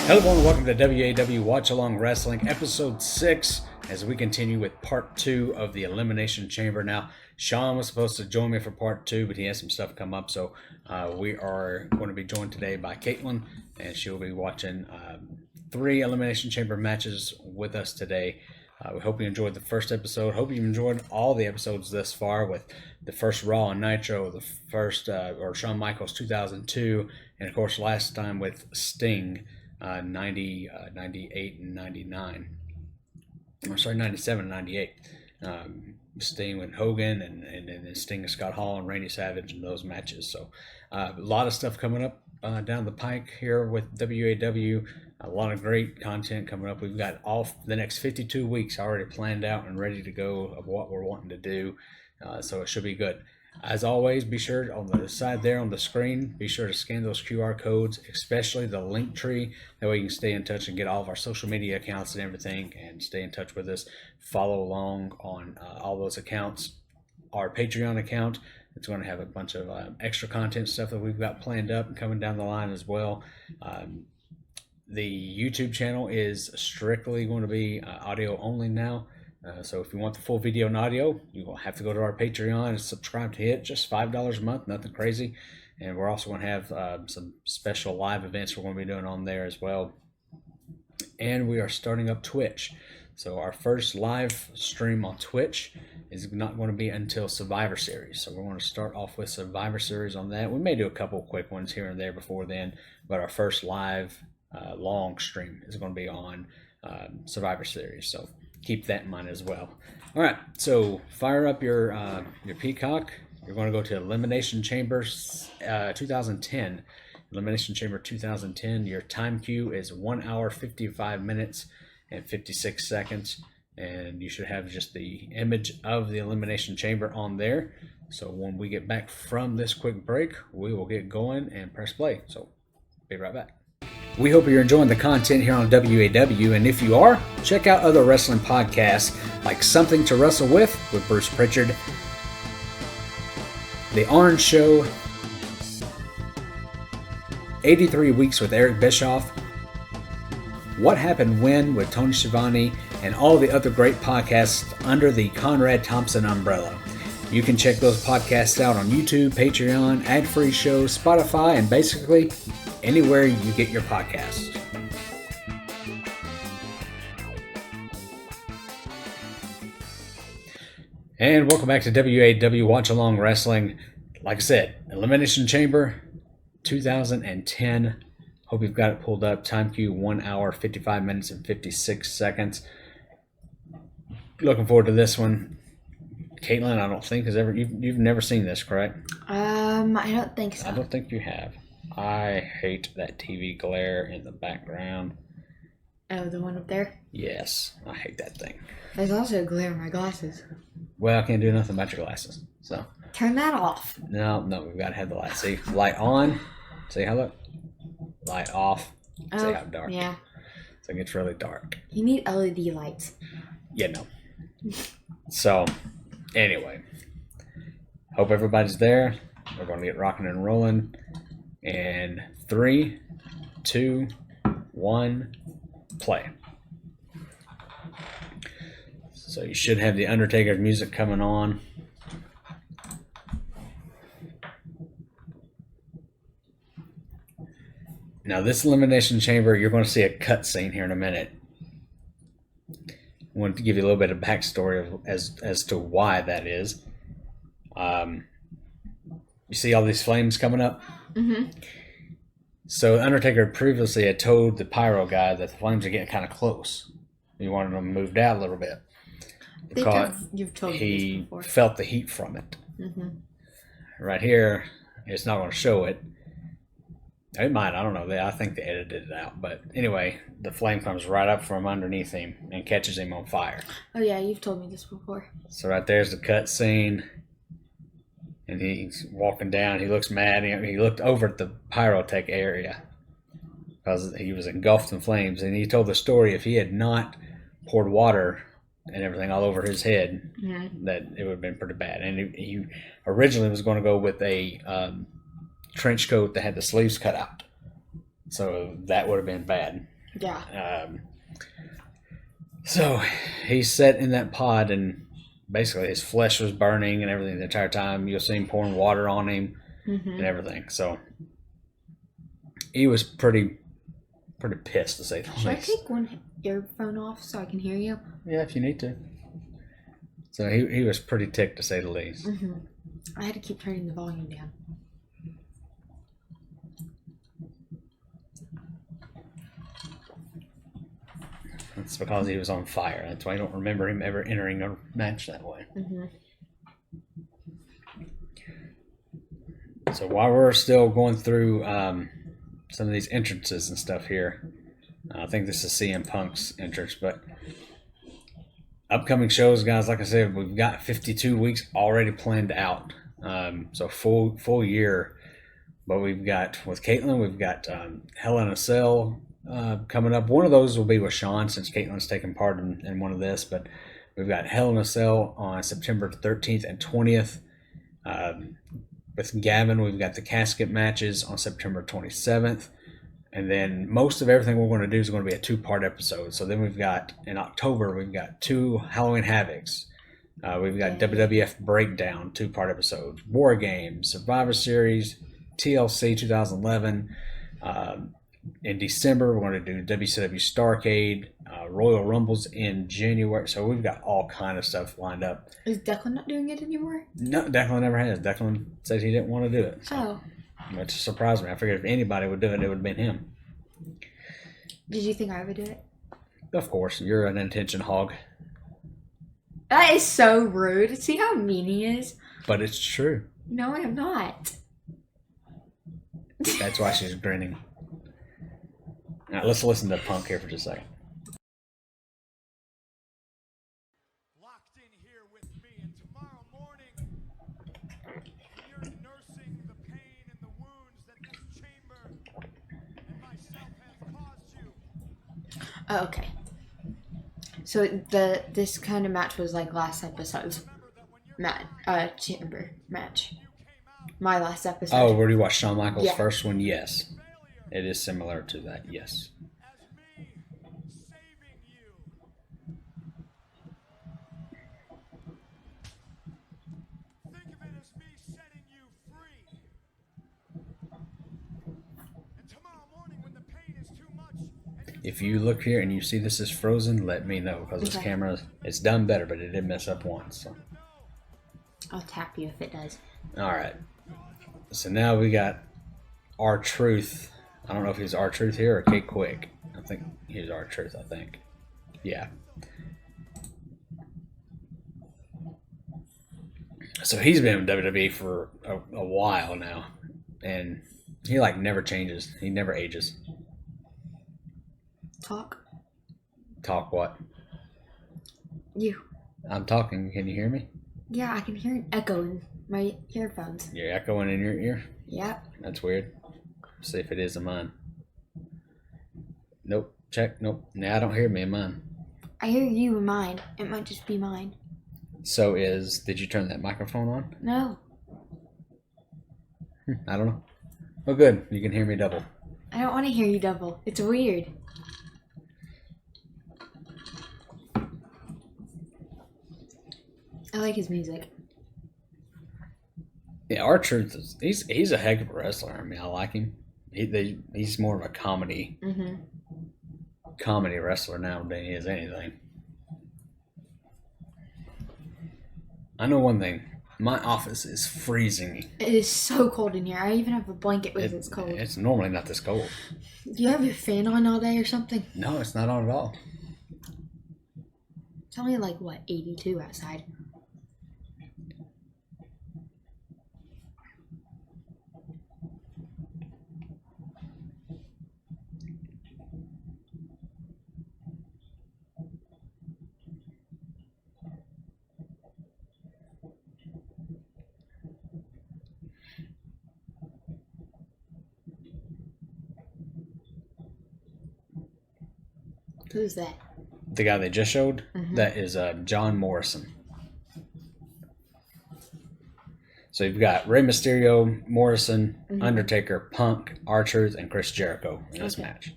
Hello everyone, welcome to WAW Watch Along Wrestling, episode 6, as we continue with part 2 of the Elimination Chamber. Now, Sean was supposed to join me for part 2, but he has some stuff come up, so we are going to be joined today by Caitlyn, and she'll be watching 3 Elimination Chamber matches with us today. We hope you enjoyed the first episode. Hope you enjoyed all the episodes thus far, with the first Raw and Nitro, the first, Shawn Michaels 2002, and of course last time with Sting. 98 and 99. I'm sorry, 97 and 98. Sting with Hogan and then Sting and Scott Hall and Randy Savage in those matches. So a lot of stuff coming up down the pike here with WAW. A lot of great content coming up. We've got all the next 52 weeks already planned out and ready to go of what we're wanting to do. So it should be good. As always, be sure on the side there on the screen, be sure to scan those QR codes, especially the link tree. That way you can stay in touch and get all of our social media accounts and everything and stay in touch with us. Follow along on all those accounts. Our Patreon account, it's going to have a bunch of extra content stuff that we've got planned up and coming down the line as well. The YouTube channel is strictly going to be audio only now. So if you want the full video and audio, you will have to go to our Patreon and subscribe to it. Just $5 a month, nothing crazy. And we're also going to have some special live events we're going to be doing on there as well. And we are starting up Twitch. So our first live stream on Twitch is not going to be until Survivor Series. So we're going to start off with Survivor Series on that. We may do a couple quick ones here and there before then, but our first live long stream is going to be on Survivor Series. So keep that in mind as well. All right, so fire up your Peacock. You're going to go to Elimination Chamber 2010. Elimination Chamber 2010. Your time queue is 1 hour, 55 minutes, and 56 seconds. And you should have just the image of the Elimination Chamber on there. So when we get back from this quick break, we will get going and press play. So be right back. We hope you're enjoying the content here on WAW, and if you are, check out other wrestling podcasts like Something to Wrestle With Bruce Pritchard, The Orange Show, 83 Weeks with Eric Bischoff, What Happened When with Tony Schiavone, and all the other great podcasts under the Conrad Thompson umbrella. You can check those podcasts out on YouTube, Patreon, ad-free shows, Spotify, and basically anywhere you get your podcasts. And welcome back to WAW Watch Along Wrestling. Like I said, Elimination Chamber 2010. Hope you've got it pulled up. Time queue 1 hour, 55 minutes, and 56 seconds. Looking forward to this one. Caitlyn, I don't think has ever. You've never seen this, correct? I don't think so. I don't think you have. I hate that TV glare in the background. Oh, the one up there? Yes, I hate that thing. There's also a glare in my glasses. Well, I can't do nothing about your glasses. So turn that off. No, we've got to have the light. See, light on. See how look? Light off. See how dark. Yeah. So it gets really dark. You need LED lights. Yeah, no. So, anyway, hope everybody's there. We're going to get rocking and rolling. And 3, 2, 1, play. So you should have the Undertaker music coming on. Now this Elimination Chamber, you're going to see a cutscene here in a minute. I want to give you a little bit of backstory as to why that is. You see all these flames coming up? Mm-hmm. So Undertaker previously had told the pyro guy that the flames are getting kind of close. He wanted them moved out a little bit. Because you've told me he this before. felt the heat from it. Mm-hmm. Right here, it's not going to show it. It might, I don't know. I think they edited it out. But anyway, the flame comes right up from underneath him and catches him on fire. Oh yeah, you've told me this before. So right there's the cut scene. And he's walking down. He looks mad. He looked over at the pyrotech area because he was engulfed in flames. And he told the story if he had not poured water and everything all over his head, that it would have been pretty bad. And he originally was going to go with a trench coat that had the sleeves cut out. So that would have been bad. Yeah. So he sat in that pod, and basically his flesh was burning and everything the entire time. You'll see him pouring water on him and everything. So he was pretty pissed, to say the Should I least. take one earphone off so I can hear you? Yeah, if you need to. So he was pretty ticked, to say the least. I had to keep turning the volume down. It's because he was on fire. That's why I don't remember him ever entering a match that way. So while we're still going through some of these entrances and stuff here, I think this is CM Punk's entrance, but upcoming shows, guys, like I said, we've got 52 weeks already planned out. So full year. But we've got, with Caitlyn, we've got Hell in a Cell coming up. One of those will be with Sean, since Caitlyn's taking part in one of this. But we've got Hell in a Cell on September 13th and 20th. With Gavin, we've got the casket matches on September 27th. And then most of everything we're going to do is going to be a 2-part episode. So then we've got, in October, we've got 2 Halloween Havocs. We've got WWF Breakdown, 2-part episodes. War Games, Survivor Series, TLC 2011. In December, we're going to do WCW Starrcade, Royal Rumbles in January. So we've got all kind of stuff lined up. Is Declan not doing it anymore? No, Declan never has. Declan said he didn't want to do it. So, which surprised me. I figured if anybody would do it, it would have been him. Did you think I would do it? Of course, you're an attention hog. That is so rude. See how mean he is? But it's true. No, I am not. That's why she's grinning. All right, let's listen to Punk here for just a second. Locked in here with me, and tomorrow morning, you're nursing the pain and the wounds that this chamber and myself have caused you. Oh, okay. So this kind of match was like last episode's chamber match. My last episode. Oh, where do you watch Shawn Michaels' Yeah. first one? Yes. It is similar to that, yes. As me saving you. Think of it as me setting you free. And tomorrow morning, when the pain is too much, and If you look here and you see this is frozen, let me know, because this Okay. camera, it's done better, but it did mess up once. So. I'll tap you if it does. All right. So now we got R-Truth. I don't know if he's R-Truth here or Kate Quick. I think he's R-Truth, I think. Yeah. So he's been in WWE for a while now. And he like never changes. He never ages. Talk. Talk what? You. I'm talking. Can you hear me? Yeah, I can hear an echo in my earphones. You're echoing in your ear? Yep. That's weird. See if it is in mine. Nope. Check. Nope. Now I don't hear me in mine. I hear you in mine. It might just be mine. So did you turn that microphone on? No. I don't know. Oh, good. You can hear me double. I don't want to hear you double. It's weird. I like his music. Yeah, R-Truth he's a heck of a wrestler. I mean, I like him. He's more of a comedy wrestler now than he is anything. I know one thing. My office is freezing. It is so cold in here. I even have a blanket because it's cold. It's normally not this cold. Do you have your fan on all day or something? No, it's not on at all. It's only like, what, 82 outside? Who's that? The guy they just showed, that is John Morrison. So you've got Rey Mysterio, Morrison, Undertaker, Punk, R-Truth, and Chris Jericho in this match.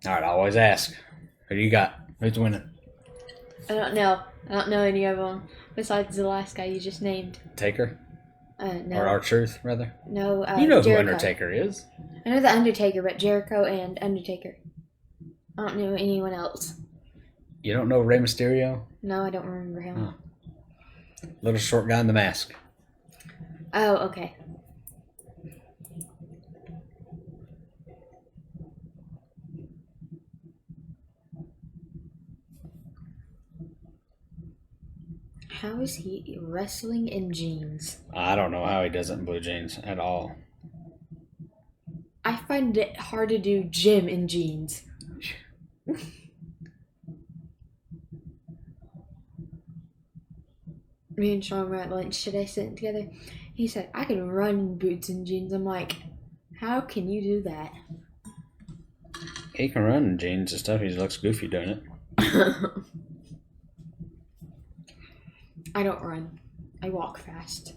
All right, I always ask. Who do you got? Who's winning? I don't know. I don't know any of them besides the last guy you just named. Taker? No. Or R-Truth, rather? No, You know Jericho. who Undertaker is. I know the Undertaker, but Jericho and Undertaker. I don't know anyone else. You don't know Rey Mysterio? No, I don't remember him. Huh. Little short guy in the mask. Oh, okay. How is he wrestling in jeans? I don't know how he does it in blue jeans at all. I find it hard to do gym in jeans. Me and Sean were at lunch today sitting together. He said, I can run in boots and jeans. I'm like, how can you do that? He can run in jeans and stuff. He just looks goofy doing it. I don't run. I walk fast.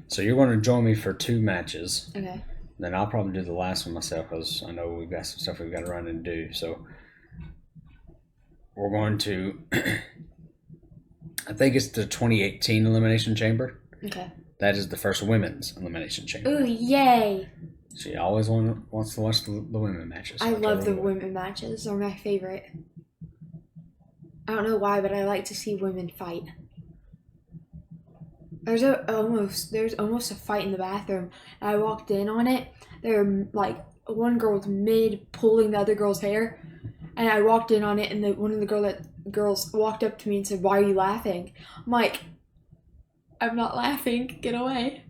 So you're going to join me for 2 matches. Okay. Then I'll probably do the last one myself because I know we've got some stuff we've got to run and do. So we're going to, I think it's the 2018 Elimination Chamber. Okay. That is the first women's Elimination Chamber. Ooh, yay! She always wants to watch the women matches. So I love the her. women matches. They're my favorite. I don't know why, but I like to see women fight. There's almost a fight in the bathroom. And I walked in on it. They're like one girl's mid pulling the other girl's hair, and I walked in on it, and one of the girls walked up to me and said, "Why are you laughing?" I'm like, "I'm not laughing. Get away.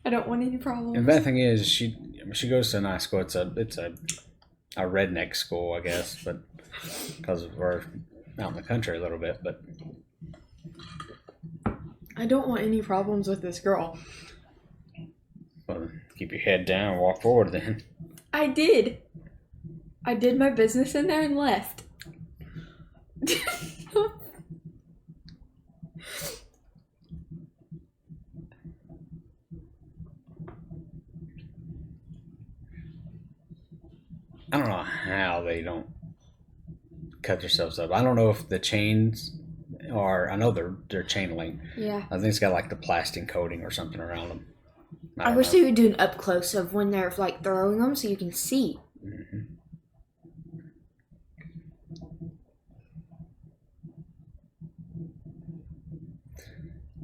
I don't want any problems." And the bad thing is, she goes to a nice school. It's a redneck school, I guess, but because we're out in the country a little bit, but. I don't want any problems with this girl. Well, keep your head down and walk forward then. I did. I did my business in there and left. I don't know how they don't cut themselves up. I don't know if the chains are. I know they're chain link. Yeah. I think it's got like the plastic coating or something around them. I wish they would do an up close of when they're like throwing them so you can see. Mm-hmm.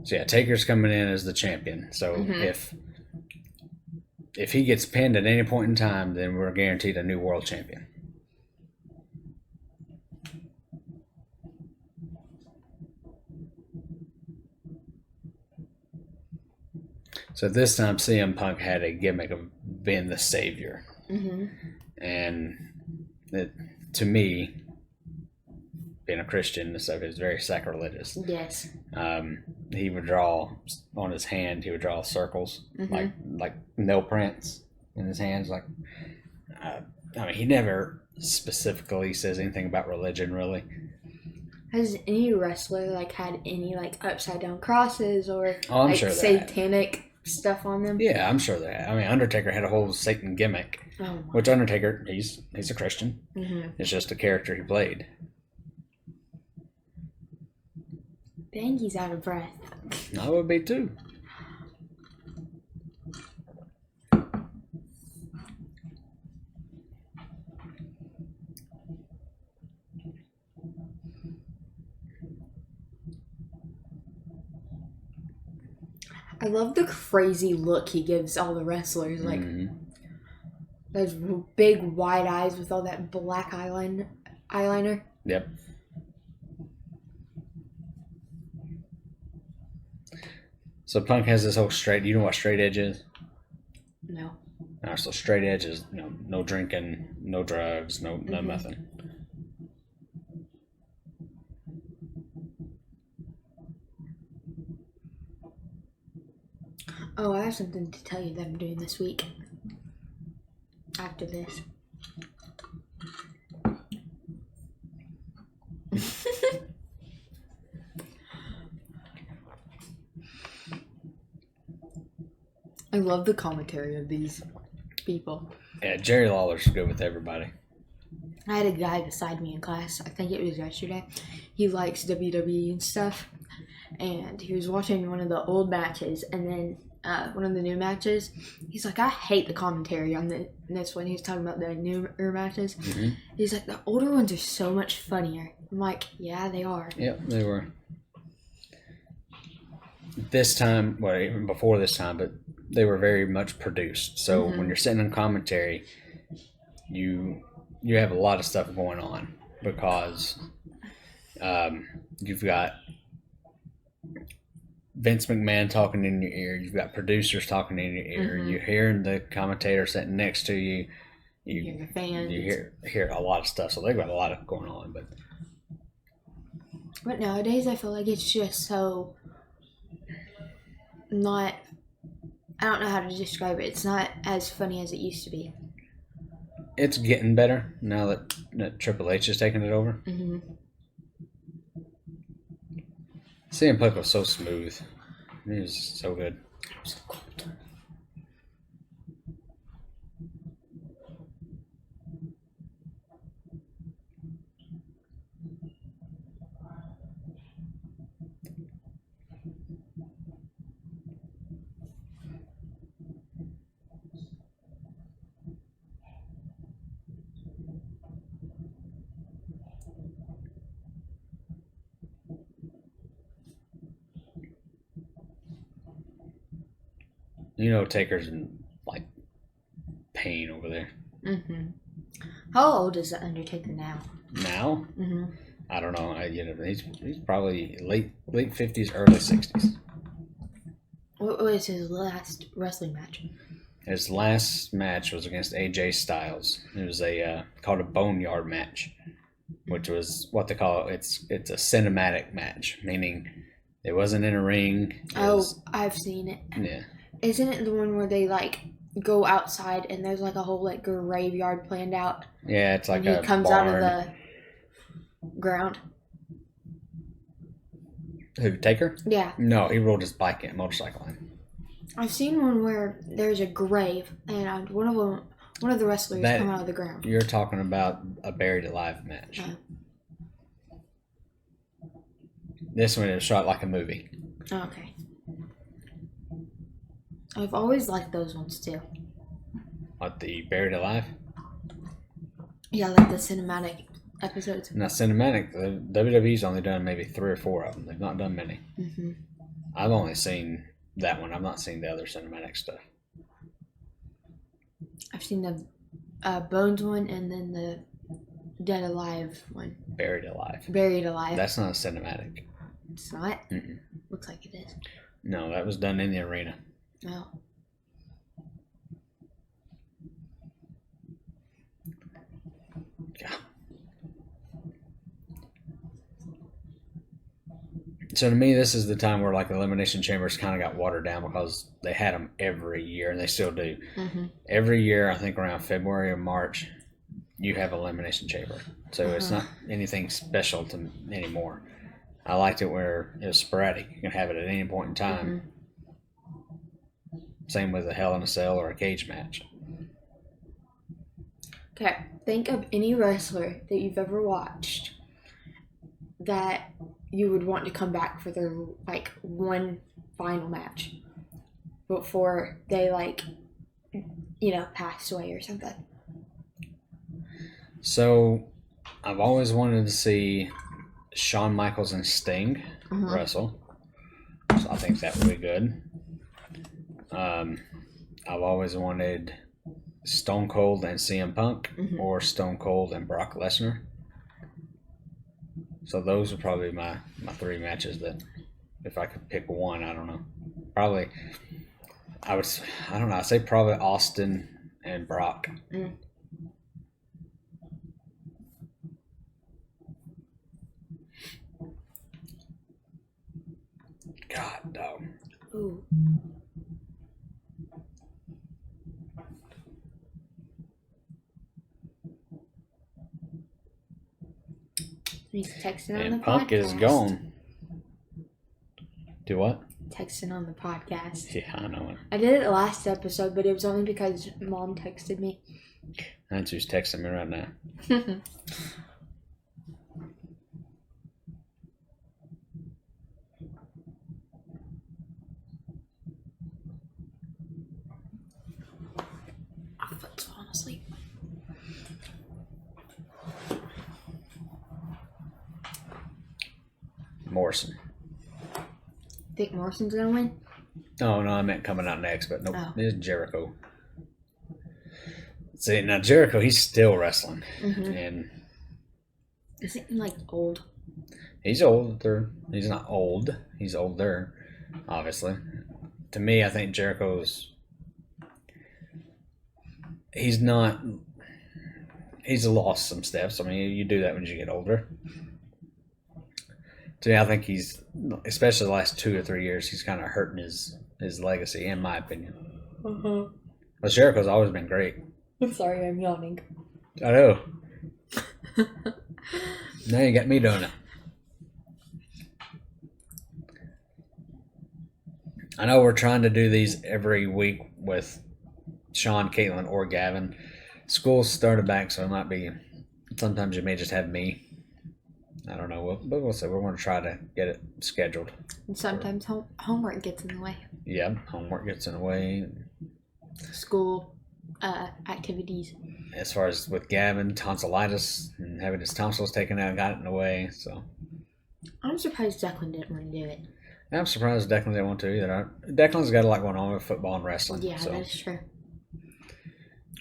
So yeah, Taker's coming in as the champion. So if he gets pinned at any point in time, then we're guaranteed a new world champion. So this time, CM Punk had a gimmick of being the savior, and to me, being a Christian and stuff is very sacrilegious. Yes. He would draw on his hand. He would draw circles like nail prints in his hands. Like, I mean, he never specifically says anything about religion, really. Has any wrestler like had any like upside down crosses or I'm like sure they have. satanic stuff on them? Yeah, I'm sure that. I mean, Undertaker had a whole Satan gimmick, which Undertaker he's a Christian. It's just a character he played. Dang, he's out of breath. I would be too. I love the crazy look he gives all the wrestlers. Like those big wide eyes with all that black eyeliner. Yep. So Punk has this whole straight. You know what straight edge is? No. So straight edge is no drinking, no drugs, no nothing. Oh, I have something to tell you that I'm doing this week. After this. I love the commentary of these people. Yeah, Jerry Lawler's good with everybody. I had a guy beside me in class, I think it was yesterday. He likes WWE and stuff. And he was watching one of the old matches, and then one of the new matches. He's like, I hate the commentary on this one. He's talking about the newer matches. Mm-hmm. He's like, the older ones are so much funnier. I'm like, yeah, they are. Yep, they were. This time, well, even before this time, but they were very much produced. So when you're sitting in commentary, you have a lot of stuff going on because you've got Vince McMahon talking in your ear. You've got producers talking in your ear. You're hearing the commentator sitting next to you. You You're the fans. You hear a lot of stuff. So they've got a lot of going on. But nowadays, I feel like it's just so not. I don't know how to describe it. It's not as funny as it used to be. It's getting better now that Triple H is taking it over. Mm-hmm. CM Punk was so smooth. He was so good. So cold. You know, Taker's in like pain over there. Mm-hmm. How old is the Undertaker now? Now, Mm-hmm. I don't know. He's probably late 50s, early 60s. What was his last wrestling match? His last match was against AJ Styles. It was called a boneyard match, which was what they call it. It's a cinematic match, meaning it wasn't in a ring. I've seen it. Yeah. Isn't it the one where they like go outside and there's like a whole like graveyard planned out? Yeah, it's like and he comes barn. out of the ground. Who, Taker? Yeah. No, he rode his motorcycle in. I've seen one where there's a grave and one of the wrestlers come out of the ground. You're talking about a buried alive match. This one is shot like a movie. Okay. I've always liked those ones too. What, the buried alive? Yeah, like the cinematic episodes. Now, cinematic, the WWE's only done maybe 3 or 4 of them. They've not done many. Mm-hmm. I've only seen that one. I've not seen the other cinematic stuff. I've seen the Bones one and then the Dead Alive one. Buried alive. Buried Alive. That's not a cinematic. It's not? Mm-mm. Looks like it is. No, that was done in the arena. Oh. Yeah. So to me, this is the time where like Elimination Chambers kind of got watered down because they had them every year, and they still do. Mm-hmm. Every year, I think around February or March, you have Elimination Chamber. So it's not anything special to anymore. I liked it where it was sporadic. You can have it at any point in time. Mm-hmm. Same with a Hell in a Cell or a cage match. Okay, think of any wrestler that you've ever watched that you would want to come back for their like one final match before they passed away or something. So I've always wanted to see Shawn Michaels and Sting wrestle. So I think that would be good. I've always wanted Stone Cold and CM Punk or Stone Cold and Brock Lesnar. So those are probably my 3 matches that if I could pick one, I don't know. Probably I'd say probably Austin and Brock. Mm. God, dog. Ooh. He's texting on the And Punk podcast. is gone. Do what? Texting on the podcast. Yeah, I know it. I did it last episode, but it was only because Mom texted me. That's who's texting me right now. My foot's falling asleep. Morrison. Think Morrison's gonna win? Oh, no, I meant coming out next, but nope. Oh. It's Jericho. See, now Jericho, he's still wrestling. And Isn't he like old? he's older. He's not old. He's older, obviously. To me, I think Jericho's... He's not... He's lost some steps. I mean, you do that when you get older. To me, I think he's... Especially the last 2 or 3 years, he's kind of hurting his legacy, in my opinion. But Jericho's always been great. I'm sorry, I'm yawning. I know. Now you got me doing it. I know we're trying to do these every week with Sean, Caitlyn, or Gavin. School's started back, so it might be... Sometimes you may just have me. I don't know, but we'll see. We're going to try to get it scheduled. And sometimes homework gets in the way. Yeah, homework gets in the way. School activities. As far as with Gavin, tonsillitis and having his tonsils taken out got in the way. So I'm surprised Declan didn't want to do it. I'm surprised Declan didn't want to either. Declan's got a lot going on with football and wrestling. Yeah, so. that's true.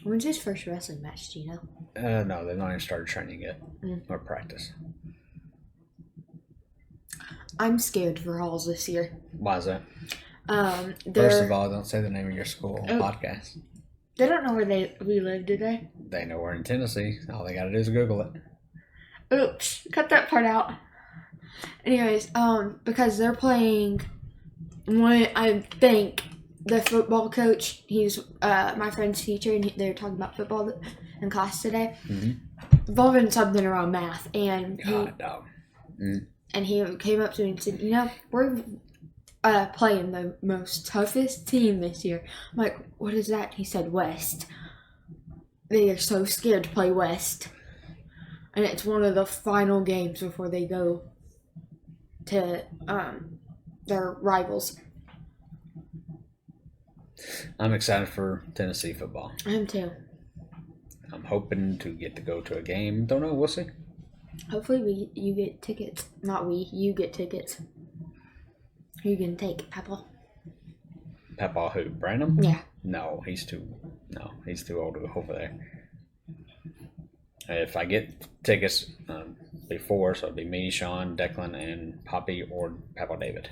When's his first wrestling match, do you know? No, they've not even started training yet or practice. I'm scared for Halls this year. Why is that? They're, First of all, don't say the name of your school on podcast. They don't know where we live, do they? They know we're in Tennessee. All they got to do is Google it. Oops, cut that part out. Anyways, because they're playing I think the football coach, he's my friend's teacher, and they're talking about football in class today, involving something around math, and he came up to me and said, you know, we're playing the most toughest team this year. I'm like, what is that? He said West. They are so scared to play West. And it's one of the final games before they go to their rivals. I'm excited for Tennessee football. I am too. I'm hoping to get to go to a game. Don't know. We'll see. Hopefully you get tickets. Not we. You get tickets. Who you gonna take, Papa? Papa who? Branham? Yeah. No, he's too old to go over there. If I get tickets before, so it'd be me, Sean, Declan, and Poppy or Papa David.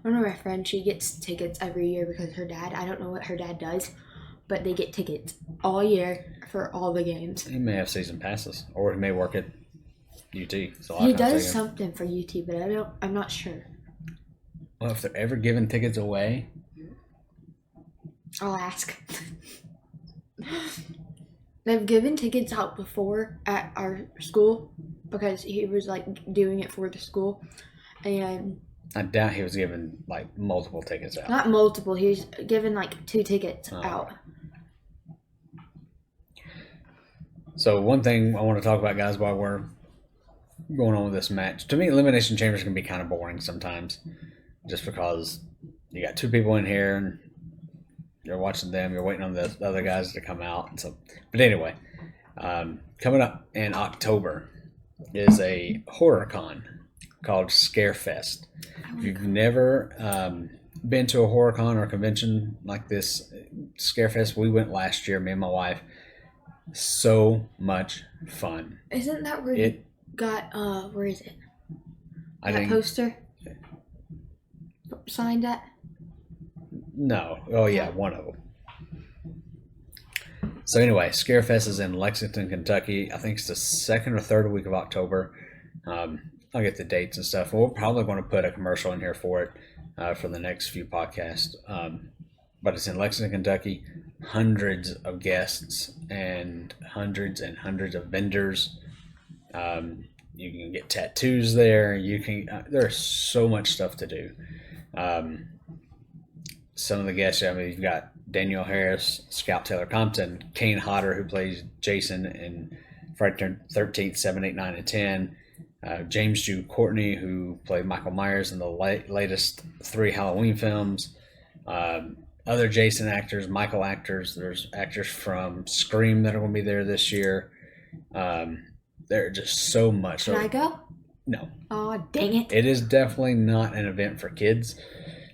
One of my friends, she gets tickets every year because her dad, I don't know what her dad does, but they get tickets all year for all the games. He may have season passes, or he may work at UT. So He does something for UT, but I'm not sure. Well, if they're ever giving tickets away, I'll ask. They've given tickets out before at our school because he was like doing it for the school, and I doubt he was giving like multiple tickets out. not multiple. He was giving like 2 tickets out. So one thing I want to talk about, guys, while we're going on with this match, to me, Elimination Chambers can be kind of boring sometimes, just because you got 2 people in here and you're watching them, you're waiting on the other guys to come out. So, but anyway, coming up in October is a horror con called Scarefest. If you've never been to a horror con or convention like this, Scarefest, we went last year, me and my wife. So much fun. Isn't that where you got, where is it? That poster? Signed at? No. Oh, yeah, one of them. So anyway, Scarefest is in Lexington, Kentucky. I think it's the 2nd or 3rd week of October. I'll get the dates and stuff. We're probably going to put a commercial in here for it for the next few podcasts. But it's in Lexington, Kentucky. Hundreds of guests and hundreds of vendors. You can get tattoos there. You can. There's so much stuff to do. Some of the guests, I mean, you've got Danielle Harris, Scout Taylor Compton, Kane Hodder, who plays Jason in Friday the 13th, 7, 8, 9, and 10. James Jude Courtney, who played Michael Myers in the latest 3 Halloween films. Other Jason actors, Michael actors. There's actors from Scream that are going to be there this year. There are just so much. Can I go? No. Oh, dang it. It is definitely not an event for kids.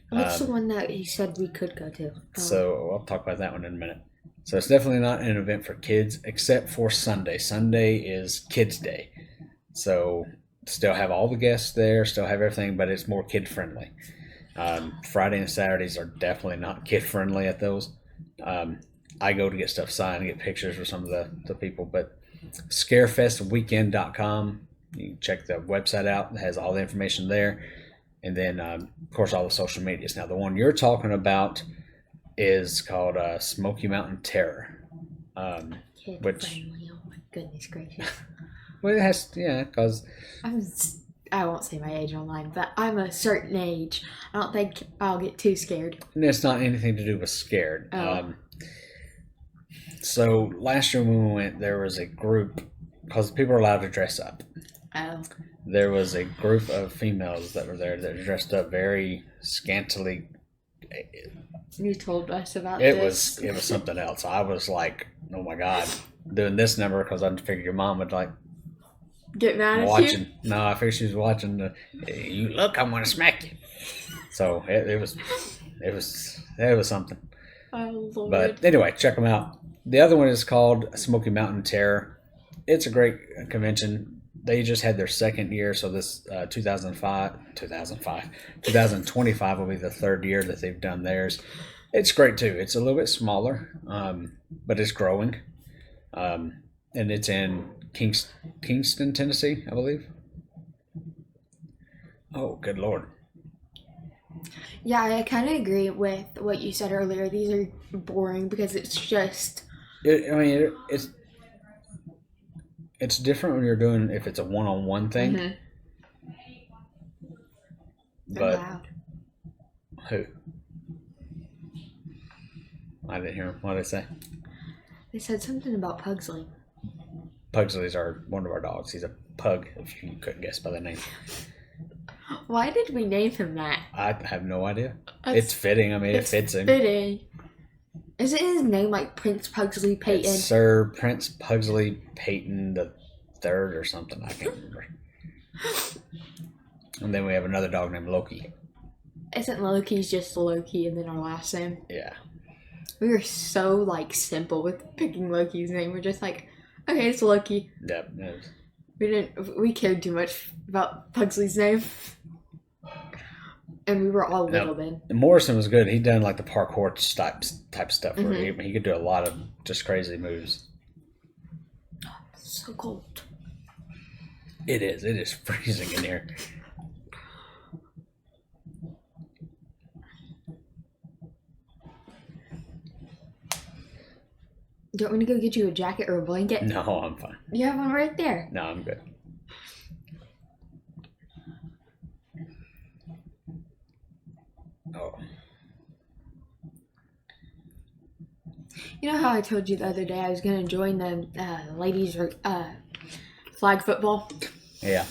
What's the one that you said we could go to? So I'll talk about that one in a minute. So it's definitely not an event for kids, except for Sunday. Sunday is Kids Day. So still have all the guests there, still have everything, but it's more kid friendly. Friday and Saturdays are definitely not kid friendly at those. I go to get stuff signed and get pictures with some of the people, but scarefestweekend.com, you can check the website out. It has all the information there. And then, of course, all the social medias. Now, the one you're talking about is called Smoky Mountain Terror. Kid which, friendly. Oh my goodness gracious. well, it has, because I won't say my age online, but I'm a certain age. I don't think I'll get too scared. it's not anything to do with scared. Oh. So last year when we went, there was a group, because people are allowed to dress up. Oh. There was a group of females that were there that dressed up very scantily. You told us about It this. was something else. I was like, oh my god, doing this number because I figured your mom would like Get mad at watching. you? No, I figured she was watching the. You look, I'm gonna smack you. So it was something. Oh Lord. But anyway, check them out. The other one is called Smoky Mountain Terror. It's a great convention. They just had their second year, so this 2025 will be the third year that they've done theirs. It's great too. It's a little bit smaller, but it's growing, and it's in Kingston, Tennessee, I believe. Oh, good Lord. Yeah, I kind of agree with what you said earlier. These are boring because it's just. It's different when you're doing if it's a one-on-one thing. Mm-hmm. But Loud. who? I didn't hear him. What did I say? They said something about Pugsley. Pugsleys are one of our dogs. He's a pug, if you couldn't guess by the name. Why did we name him that? I have no idea. That's- It's fitting. I mean, it fits him. Fitting. Isn't his name like Prince Pugsley Peyton? It's Sir Prince Pugsley Peyton the Third or something. I can't remember. And then we have another dog named Loki. Isn't Loki's just Loki and then our last name? Yeah. We were so like simple with picking Loki's name. We're just like, okay, it's Loki. Yep. It was- We cared too much about Pugsley's name. And we were all little then. Morrison was good. He'd done like the parkour type stuff where Mm-hmm. he could do a lot of just crazy moves. So cold. It is. It is freezing in here. Do you want me to go get you a jacket or a blanket? No, I'm fine. You have one right there. No, I'm good. Oh. You know how I told you the other day I was going to join the ladies flag football? Yeah.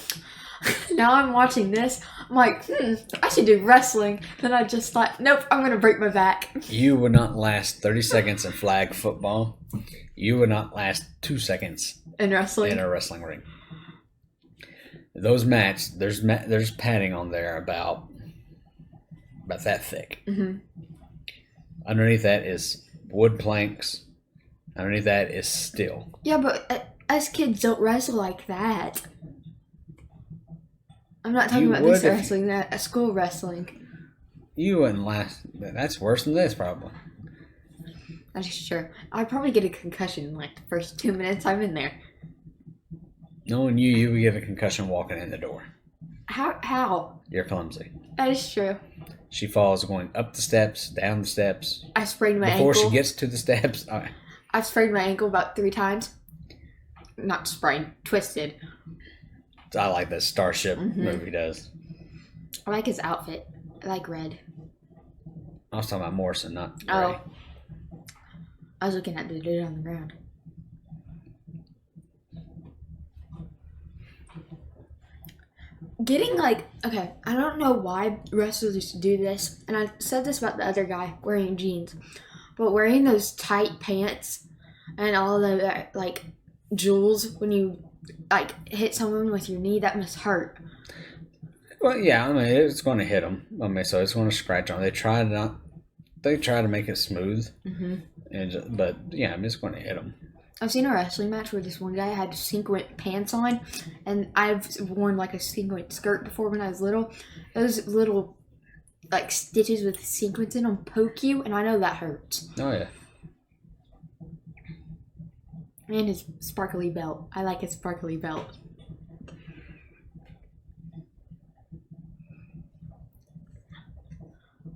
Now I'm watching this. I'm like, I should do wrestling. Then I just thought, nope, I'm going to break my back. You would not last 30 seconds in flag football. You would not last 2 seconds In wrestling. in a wrestling ring. Those mats, there's padding on there about that thick. Mm-hmm. Underneath that is wood planks. Underneath that is steel. Yeah, but us kids don't wrestle like that. I'm not talking You about this would if- wrestling, that school wrestling. You wouldn't last. That's worse than this, probably. That's sure. I'd probably get a concussion in like the first 2 minutes I'm in there. Knowing you would get a concussion walking in the door. How? You're clumsy. That is true. She falls going up the steps, down the steps. I sprained my Before ankle. she gets to the steps, I've sprained my ankle about 3 times. Not sprained, twisted. I like that Starship movie does. I like his outfit. I like red. I was talking about Morrison, not Ray. Oh. I was looking at the dude on the ground. Getting okay, I don't know why wrestlers do this, and I said this about the other guy wearing jeans, but wearing those tight pants and all the jewels when you hit someone with your knee, that must hurt. Well, yeah, I mean it's going to hit them. I mean, so it's going to scratch on. They try to make it smooth, but yeah, I mean it's going to hit them. I've seen a wrestling match where this one guy had sequin pants on, and I've worn a sequin skirt before when I was little. Those little stitches with sequins in them poke you, and I know that hurts. Oh yeah. And his sparkly belt. I like his sparkly belt.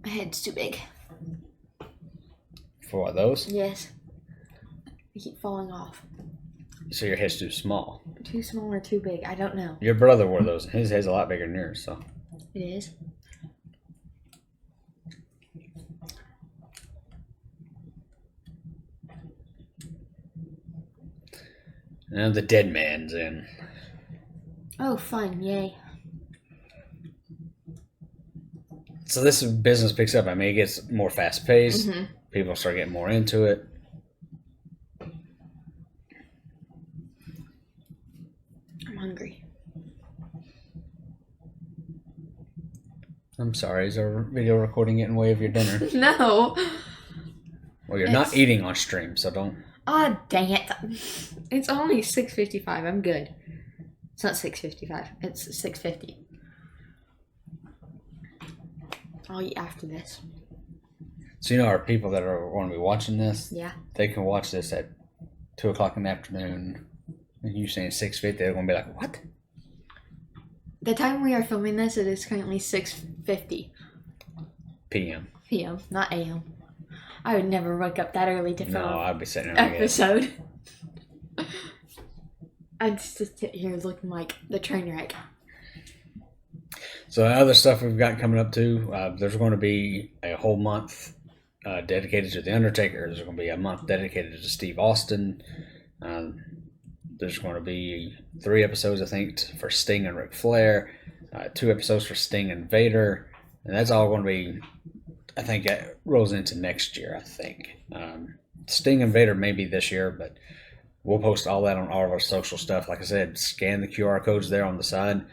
My head's too big. For what, those? Yes. They keep falling off. So your head's too small. Too small or too big? I don't know. Your brother wore those. His head's a lot bigger than yours, so. It is. Now the dead man's in. Oh, fun. Yay. So this business picks up. I mean, it gets more fast-paced. People start getting more into it. I'm hungry. I'm sorry. Is our video recording getting in the way of your dinner? No. Well, you're not eating on stream, so don't. Ah, dang it. It's only 6:55. I'm good. It's not 6:55. It's 6:50. I'll eat after this. So you know our people that are going to be watching this? Yeah. They can watch this at 2 o'clock in the afternoon. And you saying 6:50, they're going to be like, what? The time we are filming this, it is currently 6:50 PM. p.m., not a.m. I would never wake up that early to film No, I'd be sitting an there like episode. I'd just sit here looking like the train wreck. So other stuff we've got coming up too, there's going to be a whole month dedicated to The Undertaker. There's going to be a month dedicated to Steve Austin. There's going to be 3 episodes, I think, for Sting and Ric Flair, 2 episodes for Sting and Vader, and that's all going to be, I think, it rolls into next year, I think. Sting and Vader may be this year, but we'll post all that on all of our social stuff. Like I said, scan the QR codes there on the side.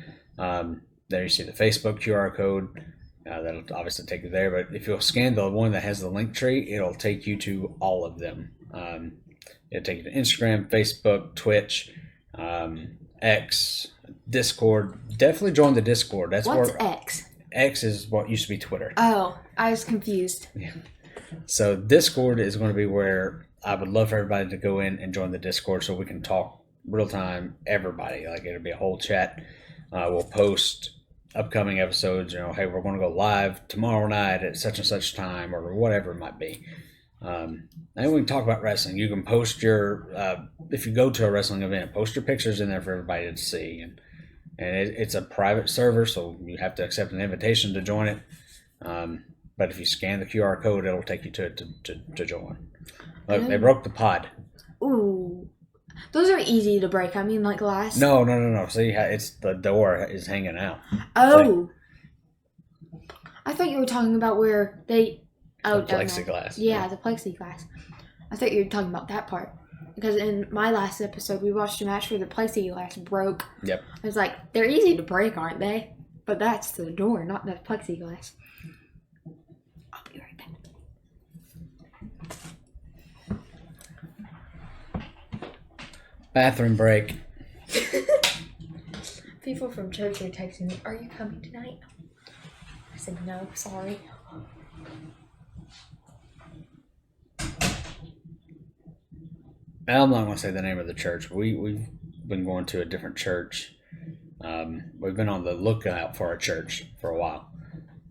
There you see the Facebook QR code. That'll obviously take you there, but if you'll scan the one that has the link tree, it'll take you to all of them. It'll take you to Instagram, Facebook, Twitch, X, Discord. Definitely join the Discord. That's What's where X? X is what used to be Twitter. Oh, I was confused. Yeah. So Discord is going to be where I would love for everybody to go in and join the Discord so we can talk real time, everybody. Like it'll be a whole chat. We'll post upcoming episodes, hey, we're going to go live tomorrow night at such and such time or whatever it might be. And we can talk about wrestling. You can post your, if you go to a wrestling event, post your pictures in there for everybody to see. And it's a private server, so you have to accept an invitation to join it. But if you scan the QR code, it'll take you to it to join. Look, they broke the pod. Ooh. Those are easy to break. I mean, like glass. No. See, it's the door is hanging out. Oh. I thought you were talking about where they... Oh, the plexiglass. Yeah, the plexiglass. I thought you were talking about that part. Because in my last episode, we watched a match where the plexiglass broke. Yep. I was like, they're easy to break, aren't they? But that's the door, not the plexiglass. I'll be right back. Bathroom break. People from church are texting me, are you coming tonight? I said, no, sorry. I'm not going to say the name of the church. We've been going to a different church. We've been on the lookout for a church for a while.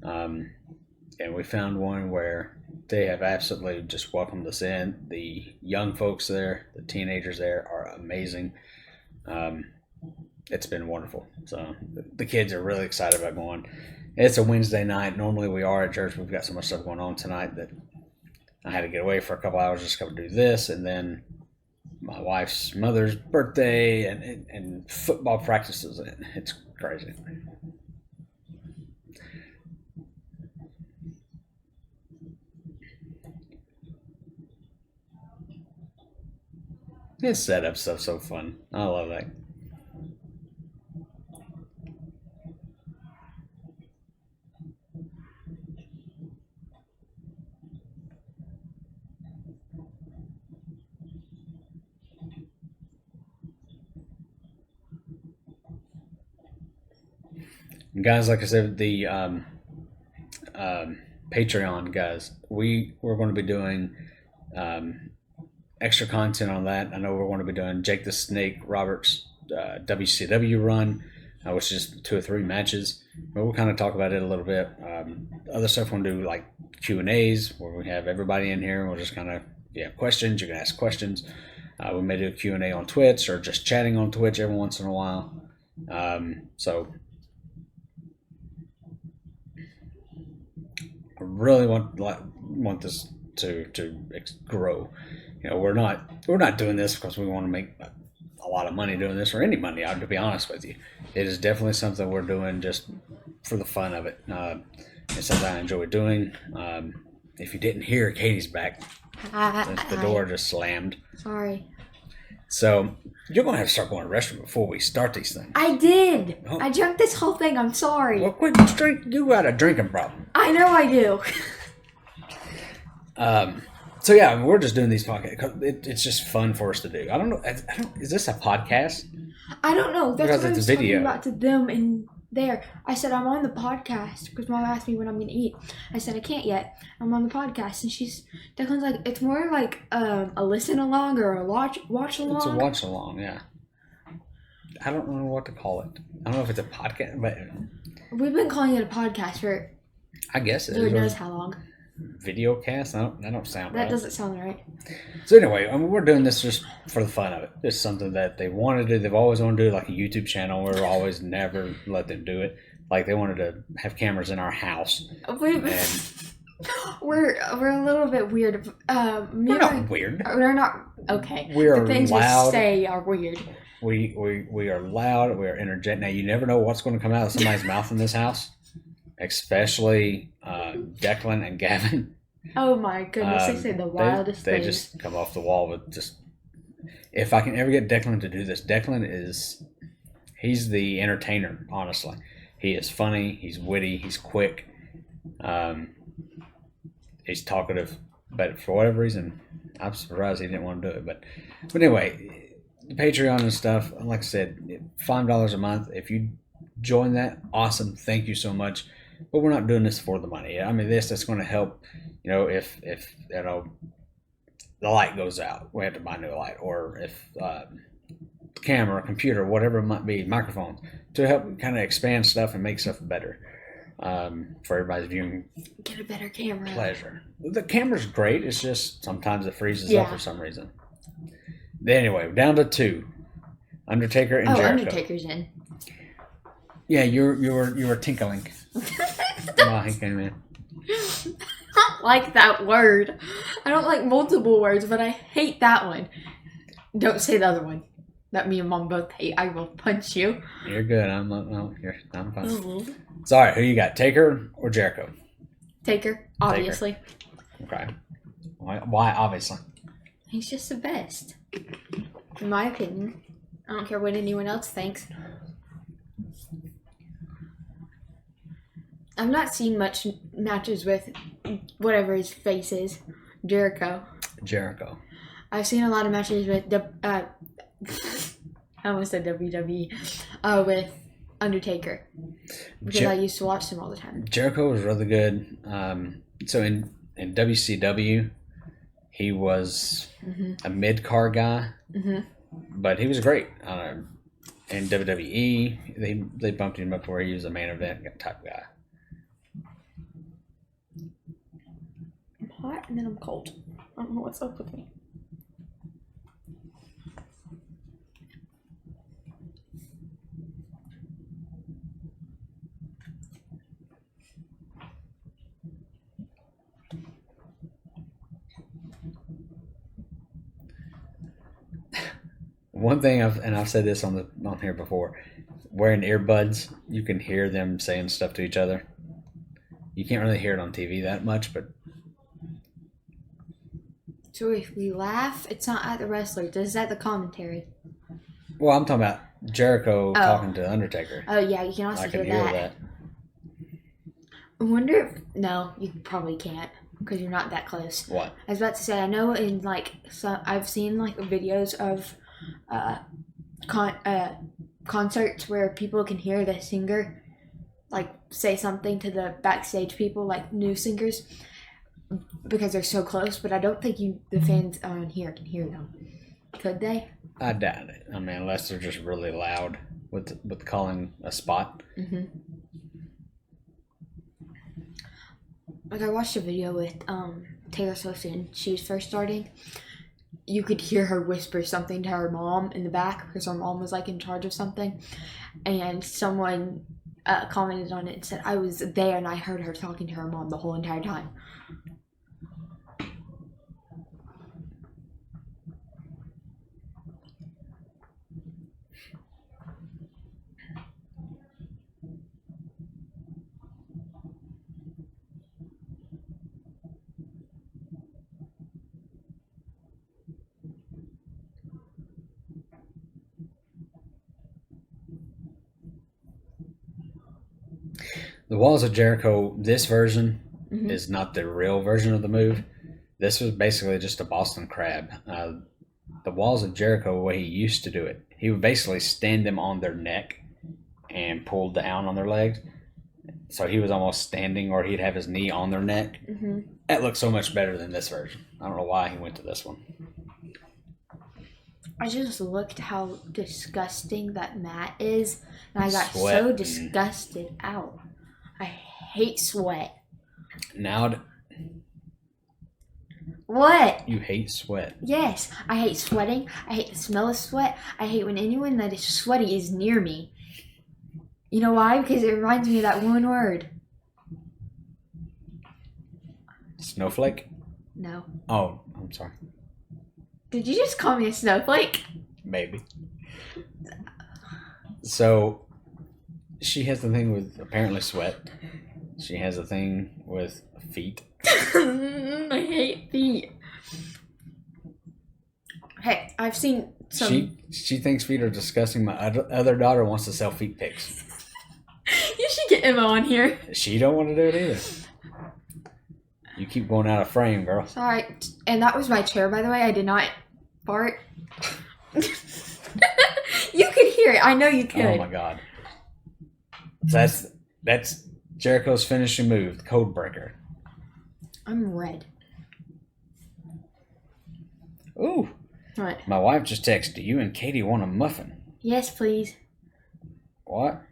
And we found one where they have absolutely just welcomed us in. The young folks there, the teenagers there are amazing. it's been wonderful. So the kids are really excited about going. It's a Wednesday night. Normally we are at church. We've got so much stuff going on tonight that I had to get away for a couple hours just to come do this, and then my wife's mother's birthday and football practices. It's crazy. This setup stuff's so fun. I love that. Guys, like I said, the Patreon guys, we're going to be doing extra content on that. I know we're going to be doing Jake the Snake Roberts WCW run, which is 2 or 3 matches. But we'll kind of talk about it a little bit. Other stuff we'll do like Q&As where we have everybody in here and we'll just kind of, questions. You can ask questions. We may do a Q&A on Twitch or just chatting on Twitch every once in a while. So I really want this to grow. We're not doing this because we want to make a lot of money doing this or any money. To be honest with you, it is definitely something we're doing just for the fun of it. It's something I enjoy doing. If you didn't hear, Katie's back. The door just slammed. Sorry. So you're gonna have to start going to the restroom before we start these things. I did. Oh. I drank this whole thing. I'm sorry. Well, quit drink. You got a drinking problem. I know I do. So yeah, we're just doing these podcasts because it's just fun for us to do. I don't know. Is this a podcast? I don't know. That's Because what I it's was video. talking about to them in there. I said I'm on the podcast because Mom asked me when I'm gonna eat. I said I can't yet. I'm on the podcast, and Declan's like, it's more like a listen along or a watch along. It's a watch along, yeah. I don't know what to call it. I don't know if it's a podcast, but We've been calling it a podcast for I guess it Lord is. knows how long. Video cast? That don't sound That right. doesn't sound right. So anyway, we're doing this just for the fun of it. It's something that they want to do. They've always wanted to do, like a YouTube channel. We're always never let them do it. Like they wanted to have cameras in our house. We're a little bit weird. We're not weird. We're not okay. We are the things loud. we say are weird. We are loud. We are energetic. Now you never know what's going to come out of somebody's mouth in this house, especially Declan and Gavin. Oh my goodness! They say the wildest they things. just come off the wall with just. If I can ever get Declan to do this, he's the entertainer. Honestly, he is funny. He's witty. He's quick. He's talkative, but for whatever reason, I'm surprised he didn't want to do it. But anyway, the Patreon and stuff. Like I said, $5 a month. If you join that, awesome. Thank you so much. But we're not doing this for the money. I mean, that's going to help. If the light goes out, we have to buy a new light, or if camera, computer, whatever it might be, microphones, to help kind of expand stuff and make stuff better for everybody's viewing. Get a better camera. Pleasure. The camera's great. It's just sometimes it freezes up for some reason. Anyway, down to 2. Undertaker and Jericho. Undertaker's in. Yeah, you were tinkling. While he came in. I don't like that word. I don't like multiple words, but I hate that one. Don't say the other one. That me and Mom both hate. I will punch you. You're good. I'm fine. Mm-hmm. Sorry, who you got? Taker or Jericho? Taker, obviously. Okay. Why obviously? He's just the best. In my opinion. I don't care what anyone else thinks. I've not seen much matches with whatever his face is. Jericho. I've seen a lot of matches with I almost said WWE. With Undertaker. Because I used to watch him all the time. Jericho was really good. So in WCW, he was a mid-card guy. But he was great. In WWE, they bumped him up where he was a main event type guy. I'm hot and then I'm cold. I don't know what's up with me. One thing I've said this on here before. Wearing earbuds, you can hear them saying stuff to each other. You can't really hear it on TV that much, but So if we laugh, it's not at the wrestlers. It's at the commentary. well, I'm talking about Jericho talking to Undertaker. Oh yeah, you can also I can hear that. I wonder if no, you probably can't because you're not that close. What? I was about to say I know in like I've seen like videos of concerts where people can hear the singer like say something to the backstage people, like new singers, because they're so close. But I don't think the fans on here can hear them. Could they? I doubt it. I mean, unless they're just really loud with calling a spot. Mm-hmm. Like I watched a video with Taylor Swift when she was first starting. You could hear her whisper something to her mom in the back because her mom was like in charge of something, and someone commented on it and said, "I was there and I heard her talking to her mom the whole entire time." The Walls of Jericho, this version is not the real version of the move. This was basically just a Boston Crab. The Walls of Jericho, the way he used to do it, he would basically stand them on their neck and pull down on their legs. So he was almost standing, or he'd have his knee on their neck. Mm-hmm. That looked so much better than this version. I don't know why he went to this one. I just looked how disgusting that mat is, and I got Sweat. so disgusted out. I hate sweat. Now, What? you hate sweat. Yes, I hate sweating. I hate the smell of sweat. I hate when anyone that is sweaty is near me. You know why? Because it reminds me of that one word. Snowflake? No. Oh, I'm sorry. Did you just call me a snowflake? Maybe. So, she has the thing with apparently sweat. She has a thing with feet. I hate feet. Hey, I've seen some... She thinks feet are disgusting. My other daughter wants to sell feet pics. You should get Emma on here. She don't want to do it either. You keep going out of frame, girl. Sorry. And that was my chair, by the way. I did not fart. You could hear it. I know you could. Oh my god. That's Jericho's finishing move, the Code Breaker. I'm red. Ooh. What? My wife just texted, you and Katie want a muffin. Yes, please. What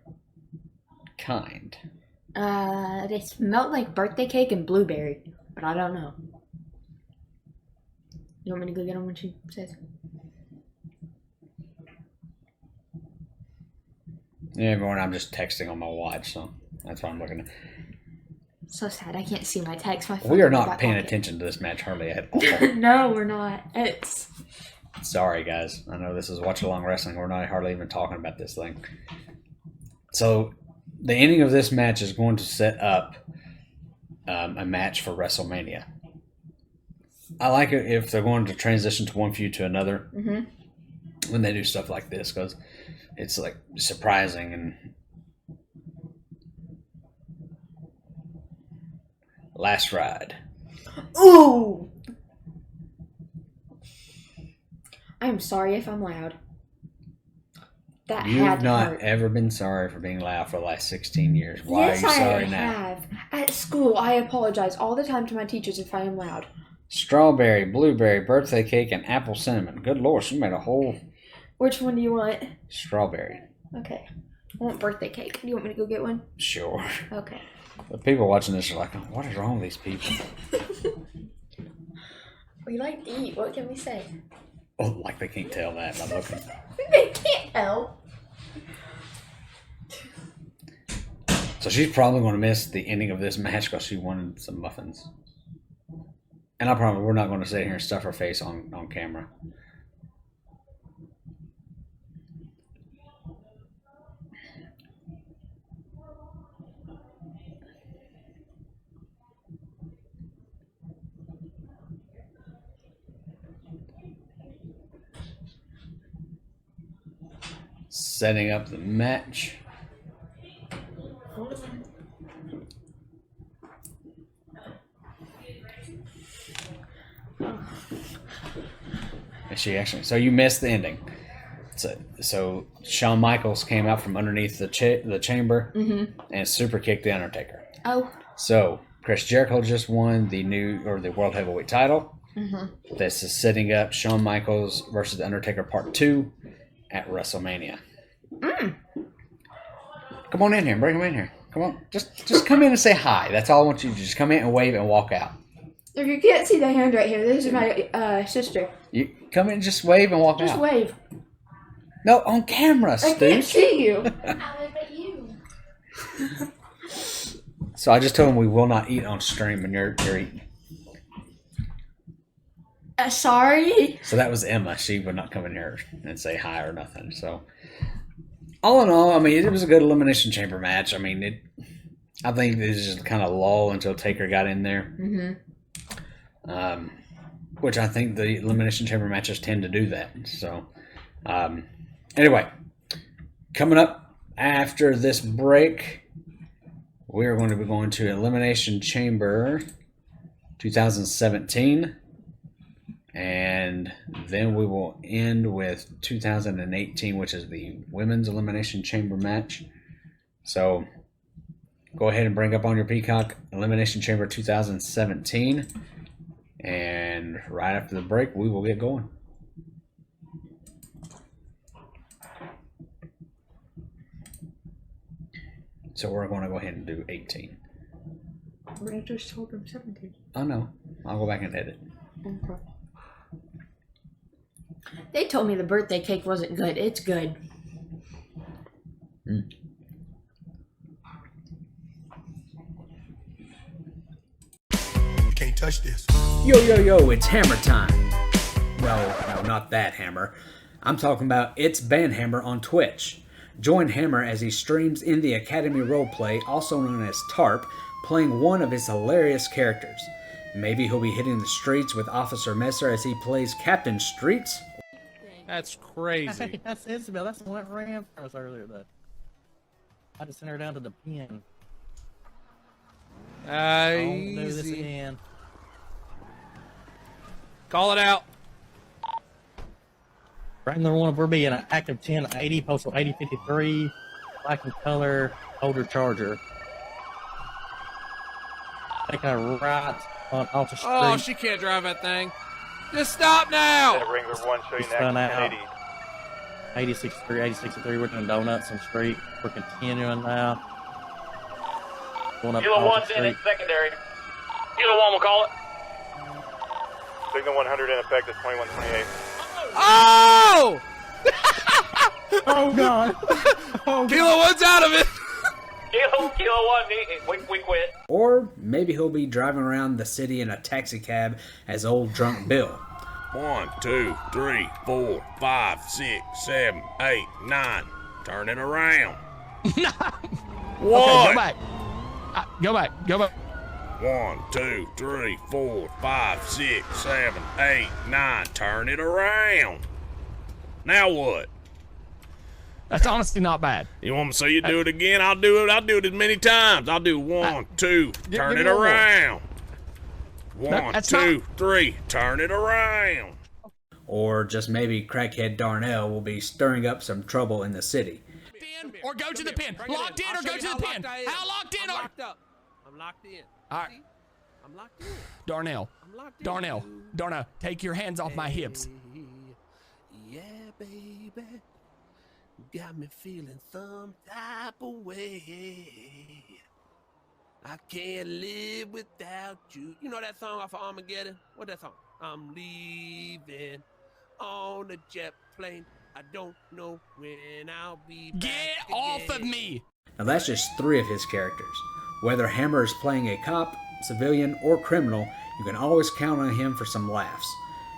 kind? They smelled like birthday cake and blueberry, but I don't know. You want me to go get them when she says? Yeah, everyone, I'm just texting on my watch, so that's why I'm looking at. So sad. I can't see my text. My phone We are in my not back paying pocket. attention to this match hardly at all. No, we're not. It's Sorry, guys. I know this is Watch Along Wrestling. We're not hardly even talking about this thing. So, the ending of this match is going to set up a match for WrestleMania. I like it if they're going to transition to one feud to another when they do stuff like this, because it's like surprising and last ride. ooh. I'm sorry if I'm loud. That had You've to not hurt. ever been sorry for being loud for the last 16 years. Why Yes, are you sorry I now? have. At school, I apologize all the time to my teachers if I am loud. Strawberry, blueberry, birthday cake, and apple cinnamon. Good Lord, she made a whole Which one do you want? strawberry. Okay. I want birthday cake. Do you want me to go get one? Sure. Okay. The people watching this are like, oh, what is wrong with these people? We like to eat. What can we say? Oh, like they can't tell that by looking. They can't tell. So she's probably going to miss the ending of this match because she wanted some muffins. And I promise we're not going to sit here and stuff her face on camera. setting up the match. So you missed the ending. So Shawn Michaels came out from underneath the chamber and super kicked the Undertaker. Oh. So Chris Jericho just won the World Heavyweight title. This is setting up Shawn Michaels versus the Undertaker Part 2 at WrestleMania. Come on in here. Bring him in here. Come on. Just come in and say hi. That's all I want you to do. Just come in and wave and walk out. If you can't see the hand right here, this is my sister. You come in, just wave and walk out. Just wave. No, on camera, Stu. I can't see you. I wave at you. So I just told him we will not eat on stream when you're eating. Sorry. So that was Emma. She would not come in here and say hi or nothing. So all in all, I mean, it was a good Elimination Chamber match. I mean, I think it was just kind of lull until Taker got in there. Which I think the Elimination Chamber matches tend to do that. So anyway, coming up after this break, we're going to be going to Elimination Chamber 2017. And then we will end with 2018, which is the Women's Elimination Chamber match. So go ahead and bring up on your Peacock Elimination Chamber 2017. And right after the break, we will get going. So we're going to go ahead and do 18. But I just told them 17. Oh, no. I'll go back and edit. Okay. They told me the birthday cake wasn't good. It's good. Can't touch this. Yo, it's hammer time. No, not that hammer. I'm talking about It's Ben Hammer on Twitch. Join Hammer as he streams in the Academy roleplay, also known as TARP, playing one of his hilarious characters. Maybe he'll be hitting the streets with Officer Messer as he plays Captain Streets. That's crazy. Hey, that's Isabel. That's the one that ran for us earlier. I just sent her down to the pen. Don't do this Easy. again. Call it out. Wrangler 1 for being an active 1080, postal 8053, black and color, older Charger. Take a right on off the street. Oh, she can't drive that thing. Just stop now. Wrangler 1, show you Spun next. out. 80. 8063, we're doing donuts on street. We're continuing now. Going up Kilo off 1's the in street. secondary. Kilo 1 will call it. Signal 100 in effect is 2128. Oh! Oh God! Kilo 1's out of it. Kilo 1, we quit. Or maybe he'll be driving around the city in a taxi cab as old drunk Bill. 1, 2, 3, 4, 5, 6, 7, 8, 9. Turn it around. Okay, What? go back. Go back. Go back. 1, 2, 3, 4, 5, 6, 7, 8, 9. Turn it around. Now what? That's honestly not bad. You want me to see you do it again? I'll do it. I'll do it as many times. I'll do 1, 2, turn give it me one more. around. 1, that's 2, 3, turn it around. Or just maybe crackhead Darnell will be stirring up some trouble in the city. In or go to the pin. Locked in or go to the pin. How locked in are? I'm locked in. All right, I'm locked in. Darnell. I'm locked in. Darnell, take your hands off my hips. Yeah, baby. Got me feeling some type of way. I can't live without you. You know that song off of Armageddon? What that song? I'm leaving on a jet plane. I don't know when I'll be back. Get off of again. me. Now that's just 3 of his characters. Whether Hammer is playing a cop, civilian, or criminal, you can always count on him for some laughs.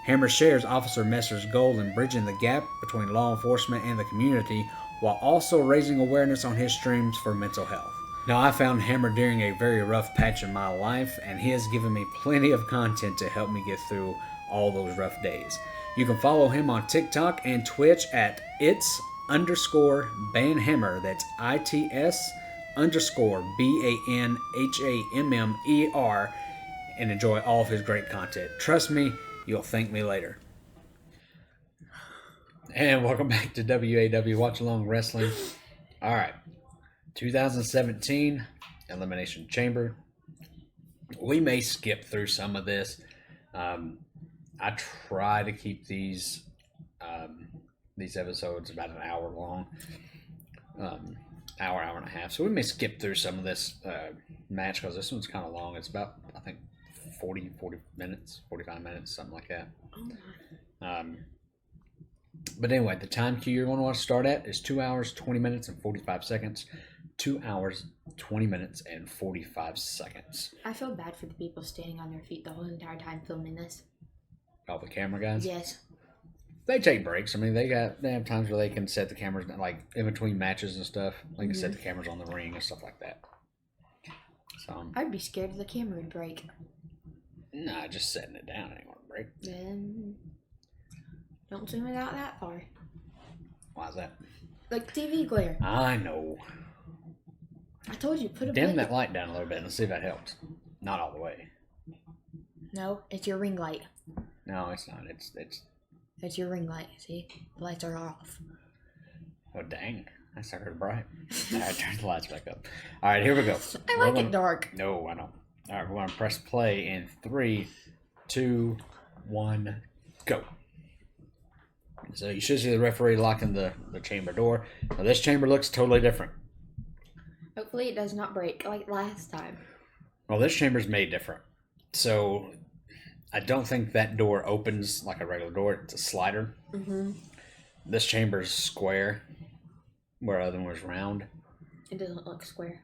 Hammer shares Officer Messer's goal in bridging the gap between law enforcement and the community, while also raising awareness on his streams for mental health. Now, I found Hammer during a very rough patch in my life, and he has given me plenty of content to help me get through all those rough days. You can follow him on TikTok and Twitch at underscore Banhammer. That's ITS underscore BANHAMMER, and enjoy all of his great content. Trust me, you'll thank me later. And welcome back to WAW Watch Along Wrestling. All right, 2017 Elimination Chamber. We may skip through some of this. I try to keep these episodes about an hour long, hour and a half. So we may skip through some of this match because this one's kind of long. It's about, I think, 40 minutes, 45 minutes, something like that. But anyway, the time cue you're going to want to start at is 2 hours, 20 minutes, and 45 seconds. 2 hours, 20 minutes, and 45 seconds. I feel bad for the people standing on their feet the whole entire time filming this. All the camera guys? Yes. They take breaks. I mean, they have times where they can set the cameras, like in between matches and stuff. They can set the cameras on the ring and stuff like that. So I'd be scared of the camera would break. Nah, just setting it down ain't gonna break. Then don't zoom it out that far. Why is that? Like TV glare. I know. I told you, put a Dim that light down a little bit and see if that helps. Not all the way. No, it's your ring light. No, it's not. It's your ring light. See, the lights are off. Oh dang! I started bright. All right, turn the lights back up. All right, here we go. I like it dark. No, I don't. All right, we're gonna press play in 3, 2, 1, go. So you should see the referee locking the chamber door. Now this chamber looks totally different. Hopefully it does not break like last time. Well, this chamber's made different. So I don't think that door opens like a regular door. It's a slider. This chamber's square, where the other one was round. It doesn't look square.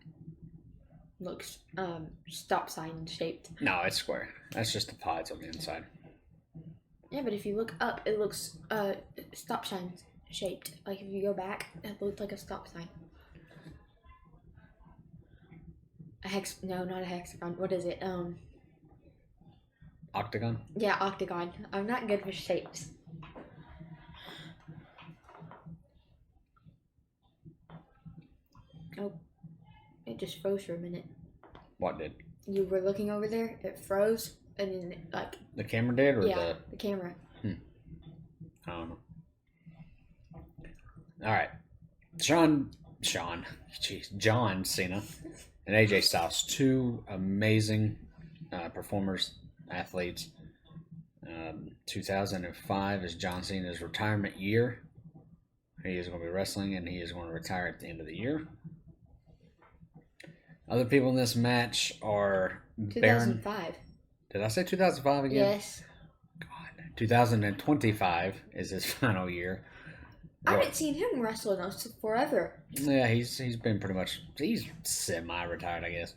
It looks stop sign shaped. No, it's square. That's just the pods on the inside. Yeah, but if you look up, it looks stop sign shaped. Like if you go back, it looked like a stop sign. No, not a hexagon. What is it? Octagon? Yeah, octagon. I'm not good with shapes. Oh, it just froze for a minute. What did? You were looking over there, it froze, and then like... The camera did, or yeah, the camera. I don't know. Alright. John Cena and AJ Styles, two amazing performers, athletes. 2005 is John Cena's retirement year. He is going to be wrestling, and he is going to retire at the end of the year. Other people in this match are 2005. Did I say 2005 again? Yes. God. 2025 is his final year. I haven't seen him wrestle in forever. Yeah, he's been pretty much, he's semi-retired, I guess.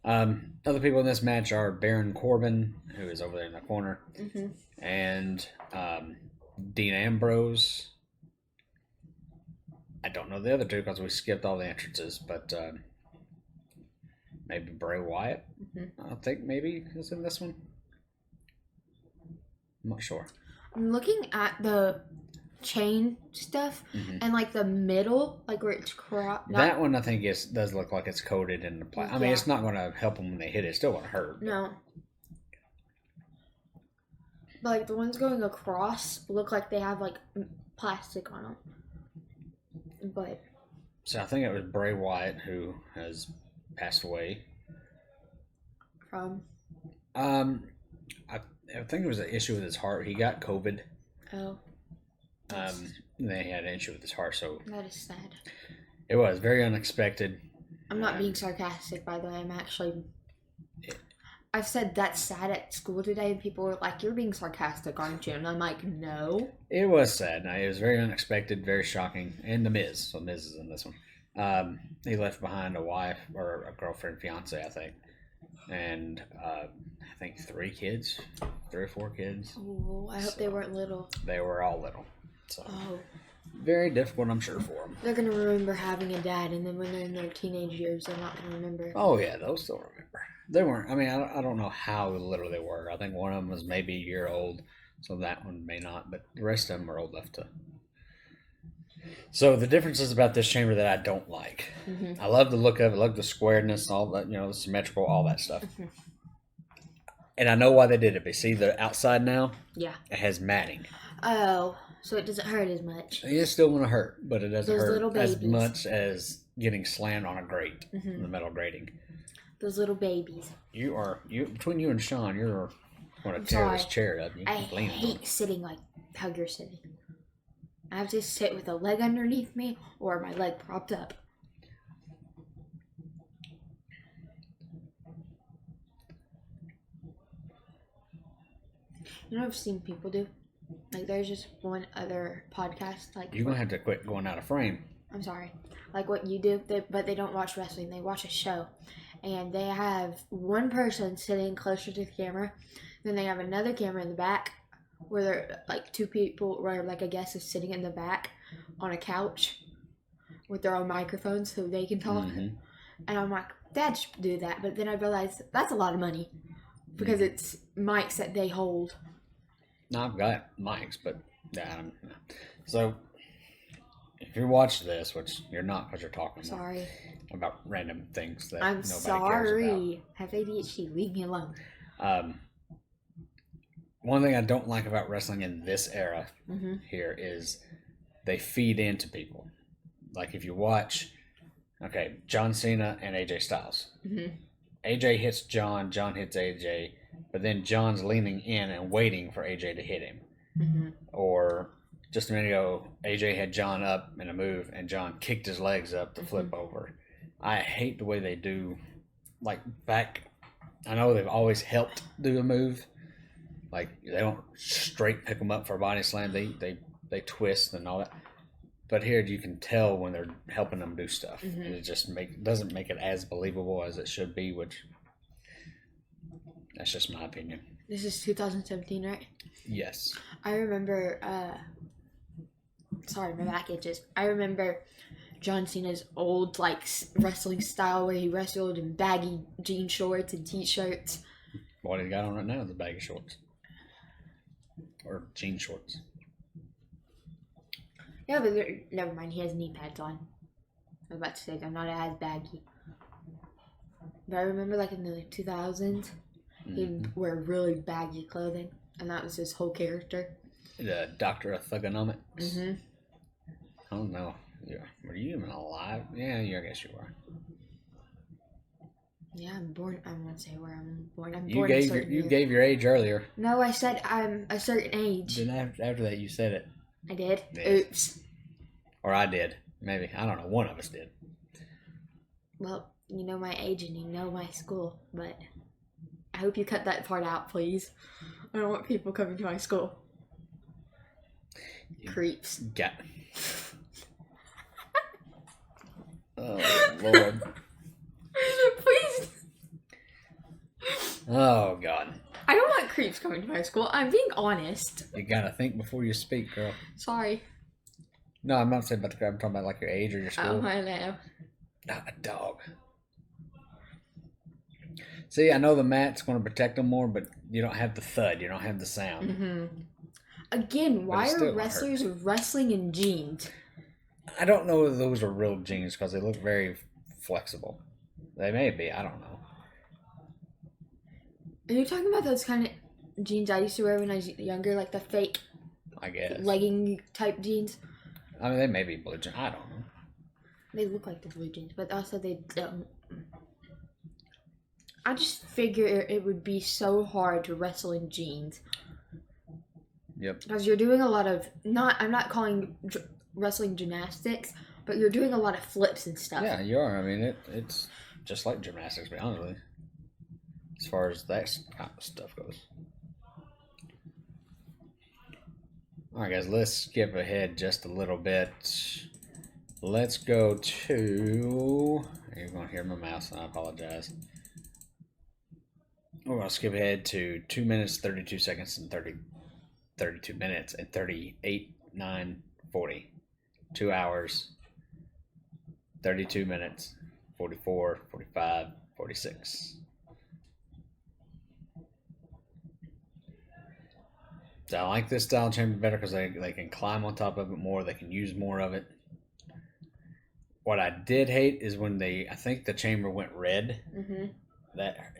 Other people in this match are Baron Corbin, who is over there in the corner, and Dean Ambrose. I don't know the other two because we skipped all the entrances, but maybe Bray Wyatt. I think maybe is in this one. I'm not sure. I'm looking at the chain stuff and like the middle, like where it's cropped. That one I think does look like it's coated in the plastic. I mean, it's not going to help them when they hit it. It's still going to hurt. No. But like the ones going across look like they have like plastic on them. But so I think it was Bray Wyatt who has passed away. From? I think it was an issue with his heart. He got COVID. Oh. They had an issue with his heart, so That is sad. it was very unexpected. I'm not being sarcastic, by the way. I'm actually... I've said that's sad at school today, and people were like, "You're being sarcastic, aren't you?" And I'm like, "No." It was sad. It was very unexpected, very shocking. And The Miz. So Miz is in this one. He left behind a wife, or a girlfriend, fiance, I think. And I think 3 kids. 3 or 4 kids. Oh, I hope they weren't little. They were all little. So Oh. very difficult, I'm sure, for them. They're going to remember having a dad, and then when they're in their teenage years, they're not going to remember. Oh, yeah, they'll still remember. They weren't, I mean, I don't know how little they were. I think one of them was maybe a year old, so that one may not, but the rest of them were old enough to So the differences about this chamber that I don't like. I love the look of it, love the squareness, all that, the symmetrical, all that stuff. And I know why they did it. But see the outside now? Yeah. It has matting. Oh, so it doesn't hurt as much. It's still going to hurt, but it doesn't Those hurt little as babies. much as getting slammed on a grate, the metal grating. Those little babies. Between you and Sean, you're going to tear this chair up. You I keep leaning on hate it. sitting like how you're sitting. I have to sit with a leg underneath me or my leg propped up. You know what I've seen people do? Like there's just one other podcast like You're going to have to quit going out of frame. I'm sorry. Like what you do, but they don't watch wrestling. They watch a show. And they have one person sitting closer to the camera. Then they have another camera in the back where they're like two people, where like a guest is sitting in the back on a couch with their own microphones so they can talk. And I'm like, Dad should do that. But then I realized that's a lot of money because it's mics that they hold. No, I've got mics, but yeah, I don't know. So if you watch this, which you're not because you're talking Sorry. about random things that I'm nobody cares sorry. Have ADHD. Leave me alone. about. One thing I don't like about wrestling in this era here is they feed into people. Like if you watch, John Cena and AJ Styles. AJ hits John, John hits AJ, but then John's leaning in and waiting for AJ to hit him. Or just a minute ago, AJ had John up in a move and John kicked his legs up to flip over. I hate the way they do, like back, I know they've always helped do a move. Like they don't straight pick them up for a body slam. They twist and all that. But here you can tell when they're helping them do stuff, and it just doesn't make it as believable as it should be. Which that's just my opinion. This is 2017, right? Yes. I remember. Sorry, my back itches. I remember John Cena's old like wrestling style where he wrestled in baggy jean shorts and t-shirts. What he got on right now is a bag of shorts. Or jean shorts. Yeah, but never mind. He has knee pads on. I was about to say they're not as baggy. But I remember, like in the 2000s, he'd wear really baggy clothing, and that was his whole character. The Doctor of Thugonomics. I don't know. Yeah. Were you even alive? Yeah, I guess you were. Yeah, I'm born. I won't say where I'm born. I'm You born. gave your age earlier. No, I said I'm a certain age. Then after that, you said it. I did. Yeah. Oops. Or I did. Maybe. I don't know. One of us did. Well, you know my age and you know my school, but I hope you cut that part out, please. I don't want people coming to my school. Creeps. Yeah. Oh, Lord. Please. Oh, God. I don't want creeps coming to my school. I'm being honest. You gotta think before you speak, girl. Sorry. No, I'm not saying about the crap. I'm talking about like your age or your school. Oh, I know. Not a dog. See, I know the mat's going to protect them more, but you don't have the thud. You don't have the sound. Again, why it's are still wrestlers wrestling in jeans? I don't know if those are real jeans because they look very flexible. They may be. I don't know. Are you talking about those kind of jeans I used to wear when I was younger, like the fake I guess. legging type jeans? I mean, they may be blue jeans. I don't know. They look like the blue jeans, but also they don't. I just figure it would be so hard to wrestle in jeans. Yep. Because you're doing a lot of, I'm not calling wrestling gymnastics, but you're doing a lot of flips and stuff. Yeah, you are. I mean, it's just like gymnastics, to be honest with you. As far as that kind of stuff goes. Alright, guys, let's skip ahead just a little bit. Let's go to... You're going to hear my mouse, and I apologize. We're going to skip ahead to 2 minutes, 32 seconds, and 32 minutes, and 38, 9, 40. 2 hours, 32 minutes, 44, 45, 46. So I like this style chamber better because they can climb on top of it more. They can use more of it. What I did hate is when I think the chamber went red. Mm-hmm.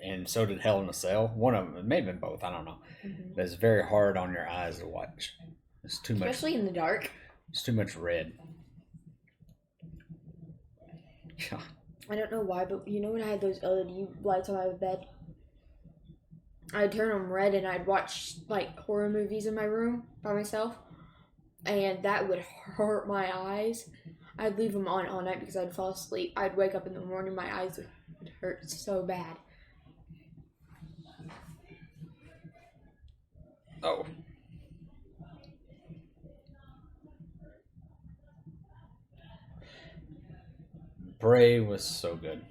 And so did Hell in a Cell. One of them, it may have been both. I don't know. Mm-hmm. But it's very hard on your eyes to watch. It's too much. Especially in the dark. It's too much red. Yeah. I don't know why, but you know when I had those LED lights on my bed? I'd turn them red and I'd watch like horror movies in my room by myself, and that would hurt my eyes. I'd leave them on all night because I'd fall asleep. I'd wake up in the morning, my eyes would hurt so bad. Oh. Bray was so good.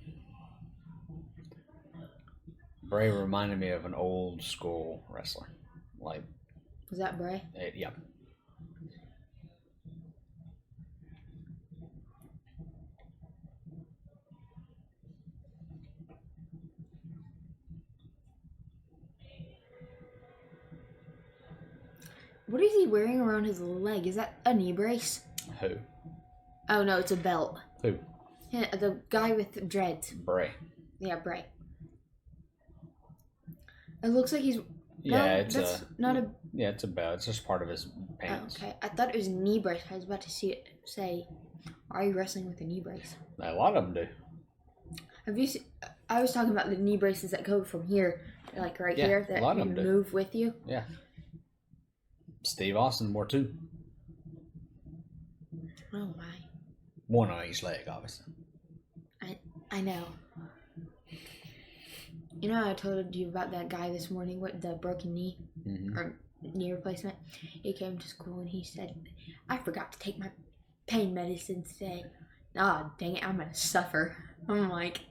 Bray reminded me of an old school wrestler. Like, Was that Bray? yeah. What is he wearing around his leg? Is that a knee brace? Who? Oh no, it's a belt. Who? Yeah, the guy with dreads. Bray. Yeah, Bray. It looks like he's. Yeah, no, it's that's not a. Yeah, it's a belt. It's just part of his Oh, pants. okay, I thought it was a knee brace. I was about to say, "Are you wrestling with a knee brace?" A lot of them do. Have you? I was talking about the knee braces that go from here, like right Yeah, here, a that lot you of them do. move with you. Yeah. Steve Austin wore two. Oh my! One on each leg, obviously. I know. You know, I told you about that guy this morning with the broken knee Mm-hmm. or knee replacement. He came to school and he said, "I forgot to take my pain medicine today. Ah, dang it, I'm gonna suffer." I'm like,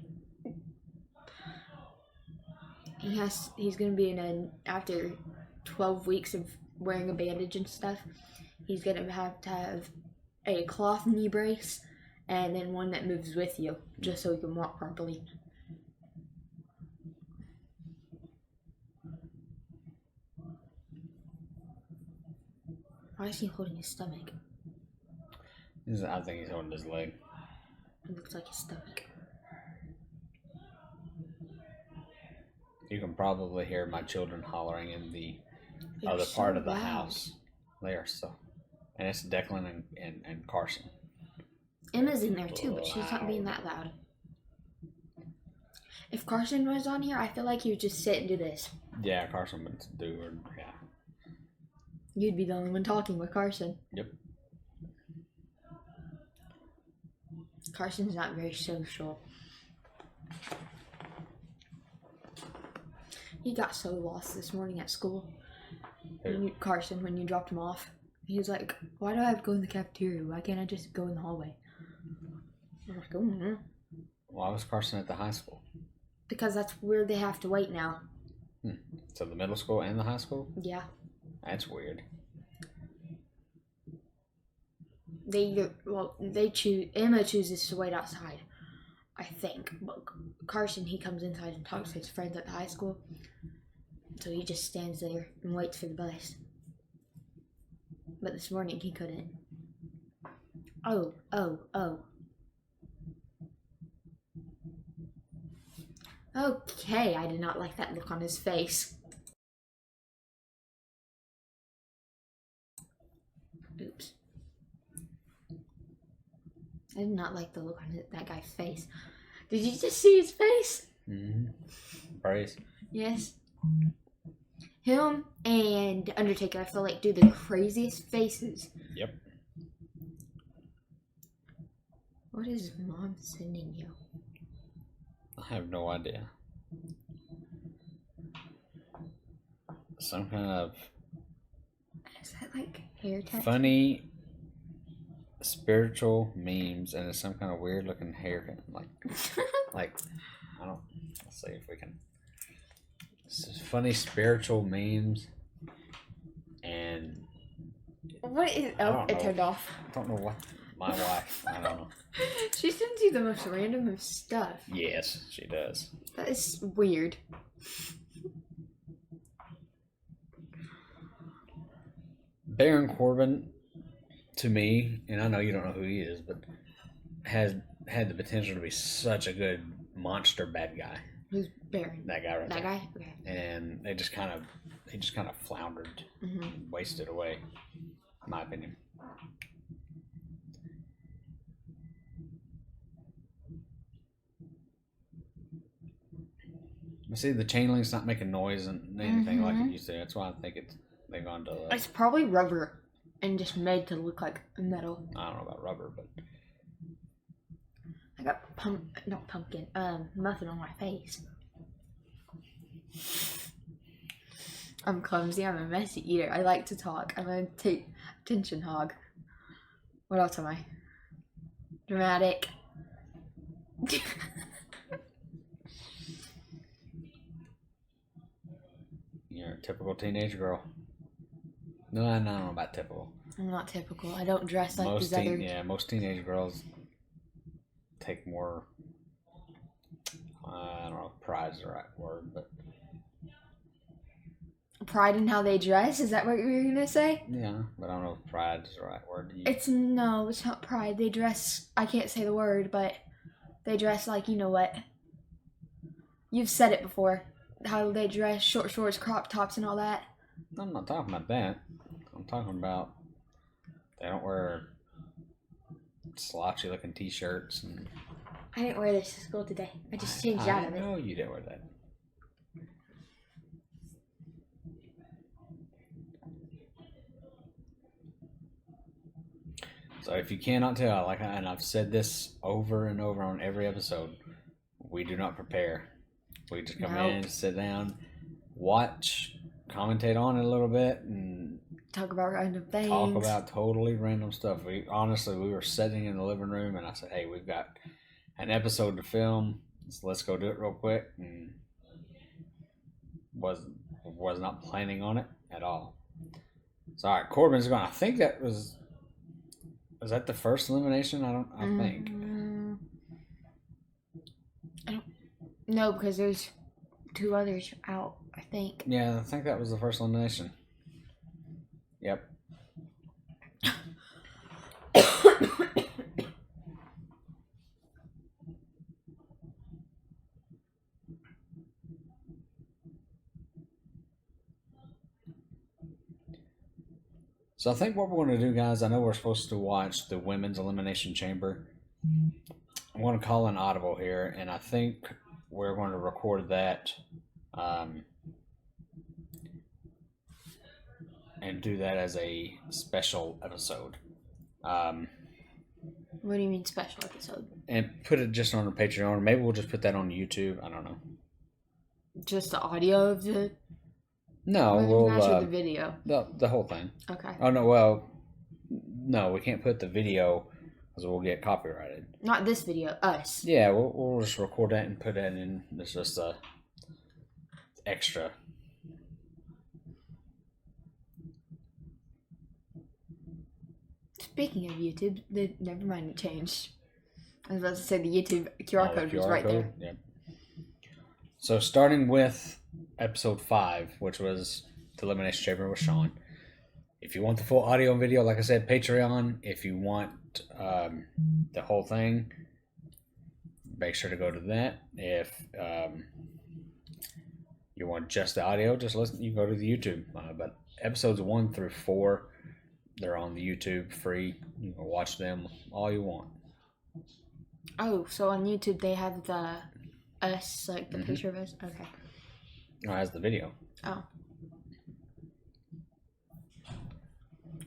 he's gonna be after 12 weeks of wearing a bandage and stuff. He's gonna have to have a cloth knee brace and then one that moves with you, just so he can walk properly. Why is he holding his stomach? I think he's holding his leg. It looks like his stomach. You can probably hear my children hollering in the They're other so part of the loud. house. They are so. And it's Declan and Carson. Emma's in there too, but she's not being that loud. If Carson was on here, I feel like he would just sit and do this. Yeah, Carson would do her. Yeah. You'd be the only one talking with Carson. Yep. Carson's not very social. He got so lost this morning at school. Who? Carson, when you dropped him off, he was like, "Why do I have to go in the cafeteria? Why can't I just go in the hallway?" I'm like, "Oh, Why was Carson at the high school? because that's where they have to wait now." So the middle school and the high school? Yeah, That's weird. they choose. Emma chooses to wait outside, I think. But Carson, he comes inside and talks to his friends at the high school, so he just stands there and waits for the bus. But this morning he couldn't. Oh. Okay, I did not like that look on his face. Oops. I did not like the look on that guy's face. Did you just see his face? Mm-hmm. Praise. Yes. Him and Undertaker, I feel like, do the craziest faces. Yep. What is Mom sending you? I have no idea. Some kind of Is that like hair tattoo? funny spiritual memes, and it's some kind of weird looking hair. Like I don't. Let's see if we can. It's just funny spiritual memes, and What is? I Oh, don't it know. turned off. I don't know what my wife. I don't know. She sends you the most random of stuff. Yes, she does. That is weird. Baron Corbin, to me, and I know you don't know who he is, but has had the potential to be such a good monster bad guy. Who's Baron? That guy right That there. guy? Okay. And he just kind of floundered, wasted away, in my opinion. See, the chain link's not making noise and anything like it used to. That's why I think they've gone to. It's probably rubber and just made to look like metal. I don't know about rubber, but I got muffin on my face. I'm clumsy. I'm a messy eater. I like to talk. I'm a attention hog. What else am I? Dramatic. You're a typical teenage girl. No, I don't know about typical. I'm not typical. I don't dress like Most these other. Yeah, most teenage girls take more. I don't know if pride is the right word, but Pride in how they dress? Is that what you were gonna say? yeah, but I don't know if pride is the right word to use. It's not pride. They dress. I can't say the word, but they dress like, you know what? You've said it before. How they dress, short shorts, crop tops, and all that. I'm not talking about that. I'm talking about they don't wear slouchy looking t-shirts and. I didn't wear this to school today. I just changed out of it. No, you didn't wear that. So if you cannot tell, and I've said this over and over on every episode, we do not prepare. We just come in, sit down, watch, commentate on it a little bit, and talk about random things. Talk about totally random stuff. We were sitting in the living room, and I said, "Hey, we've got an episode to film. So let's go do it real quick." And was not planning on it at all. So all right, Corbin's going. I think that was that the first elimination? I think. I don't know because there's 2 others out. I think. Yeah, I think that was the first elimination. Yep. So I think what we're going to do, guys, I know we're supposed to watch the Women's Elimination Chamber. I'm going to call an audible here, and I think we're going to record that and do that as a special episode. What do you mean special episode? And put it just on our Patreon. Maybe we'll just put that on YouTube. I don't know. Just the audio of the... No, we'll the video. The whole thing. Okay. Oh no, well, no, we can't put the video because we'll get copyrighted. Not this video, us. Yeah, we'll just record that and put that in. It's just extra. Speaking of YouTube, never mind, it changed. I was about to say the YouTube QR code was right there. Yep. So starting with episode 5, which was the Elimination Chamber with Sean. If you want the full audio and video, like I said, Patreon. If you want the whole thing, make sure to go to that. If you want just the audio, just listen. You go to the YouTube. But episodes 1 through 4, they're on the YouTube free. You can watch them all you want. Oh, so on YouTube they have the us, like the picture of us? Okay. It has the video. Oh.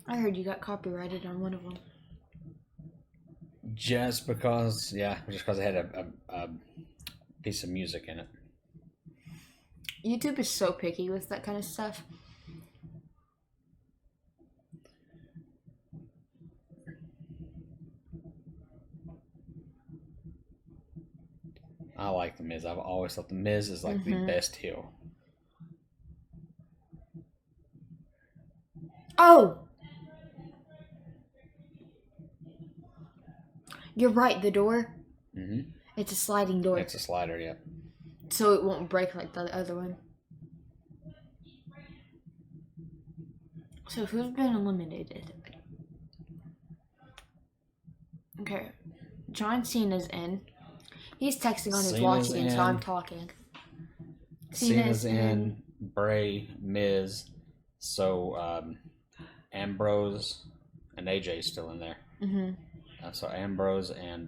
I heard you got copyrighted on one of them. Just because it had a piece of music in it. YouTube is so picky with that kind of stuff. I like The Miz. I've always thought The Miz is like the best heel. Oh! You're right, the door. Mm-hmm. It's a sliding door. It's a slider, yeah. So it won't break like the other one. So who's been eliminated? Okay. John Cena's in. He's texting on his Cena's watch again, so in. I'm talking. Cena's in. Bray, Miz. So Ambrose and AJ's still in there. Mm-hmm. So Ambrose and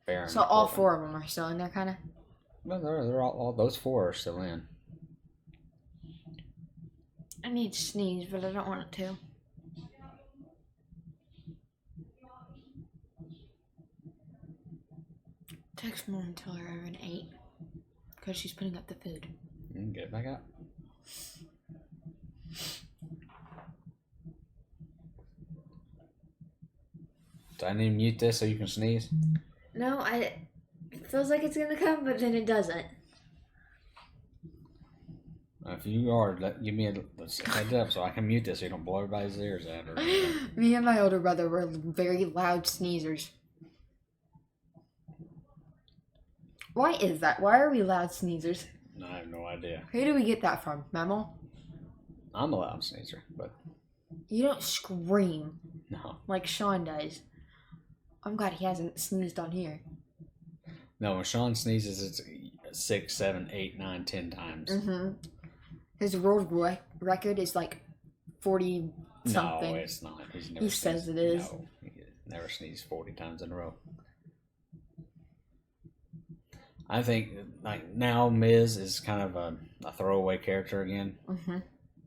Baron. So all Corbin. 4 of them are still in there, kind of? Well, they're all those 4 are still in. I need to sneeze, but I don't want it to. Text Mom and tell her I ran 8. Because she's putting up the food. Get it back up. Do I need to mute this so you can sneeze? No, it feels like it's gonna come, but then it doesn't. If you are, give me a heads up so I can mute this so you don't blow everybody's ears out. Or Me and my older brother were very loud sneezers. Why is that? Why are we loud sneezers? I have no idea. Who do we get that from? Mammal? I'm a loud sneezer, but You don't scream no. like Sean does. I'm glad he hasn't sneezed on here. No, when Sean sneezes, it's 6, 7, 8, 9, 10 times. Mm-hmm. His world record is like 40 something. No, it's not. He's never He says sneezed. it is. No, he never sneezed 40 times in a row. I think like now Miz is kind of a throwaway character again. Mm-hmm.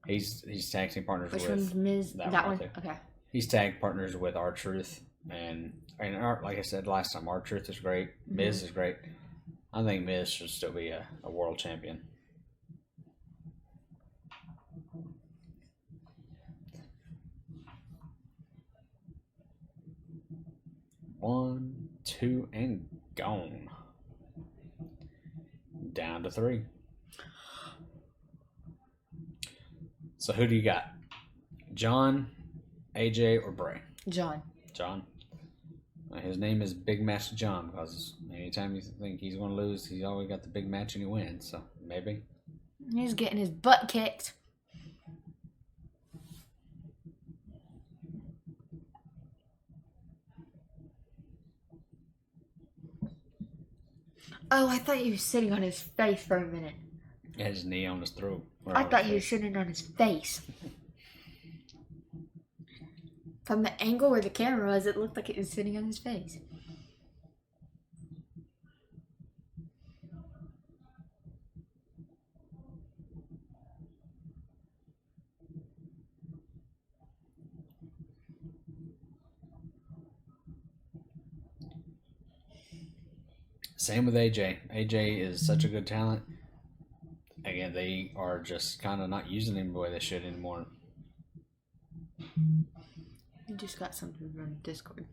He's tag team partners Which with one's Miz? That one? right there. Okay. He's tag partners with R-Truth, and like I said last time, R-Truth is great. Miz is great. I think Miz should still be a world champion. One, 2, and gone. Down to 3. So who do you got? John, AJ, or Bray? John. John. His name is Big Match John because anytime you think he's going to lose, he's always got the big match and he wins. So maybe. He's getting his butt kicked. Oh, I thought you were sitting on his face for a minute. He had his knee on his throat. I thought you were sitting on his face. From the angle where the camera was, it looked like it was sitting on his face. Same with AJ. AJ is such a good talent. Again, they are just kind of not using him the way they should anymore. You just got something from Discord.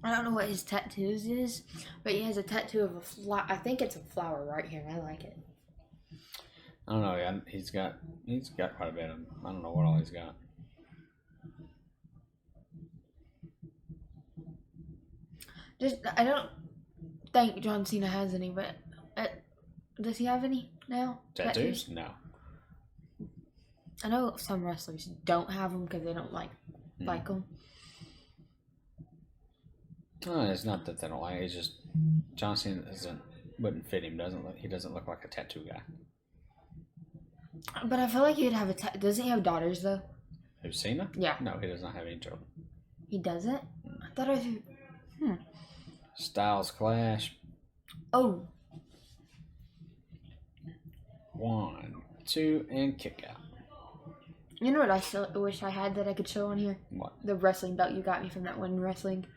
I don't know what his tattoos is, but he has a tattoo of a flower. I think it's a flower right here, and I like it. I don't know. Yeah, he's got quite a bit of them. I don't know what all he's got. I don't think John Cena has any, but does he have any now? Tattoos? No. I know some wrestlers don't have them because they don't like them. No, it's not that they don't like it. It's just John Cena wouldn't fit him. He doesn't look like a tattoo guy. But I feel like he'd have doesn't he have daughters though? Who's Cena? Yeah. No, he does not have any children. He doesn't? I thought I Styles Clash. Oh. 1, 2, and kick out. You know what I still wish I had that I could show on here? What? The wrestling belt you got me from that one wrestling.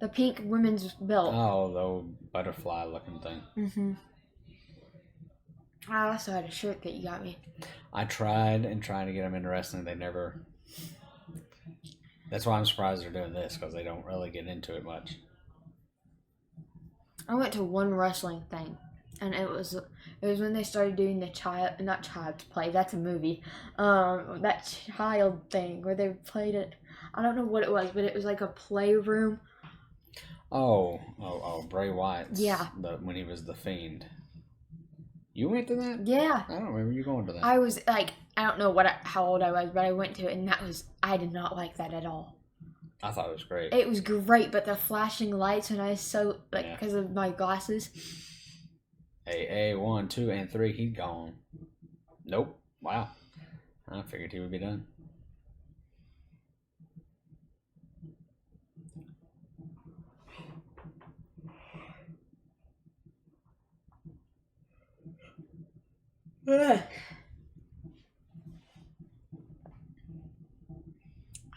The pink women's belt. Oh, the old butterfly looking thing. Mm-hmm. I also had a shirt that you got me. I tried to get them into wrestling. They never. That's why I'm surprised they're doing this, because they don't really get into it much. I went to one wrestling thing, and it was when they started doing the not Child's Play, that's a movie, that child thing where they played it. I don't know what it was, but it was like a playroom. Oh, Bray Wyatt. Yeah. When he was the Fiend. You went to that? Yeah. I don't remember you going to that. I was like, I don't know how old I was, but I went to it, and I did not like that at all. I thought it was great. It was great, but the flashing lights, and I was so, because of my glasses. AA 1, 2, and 3, he gone. Nope. Wow. I figured he would be done. Ugh.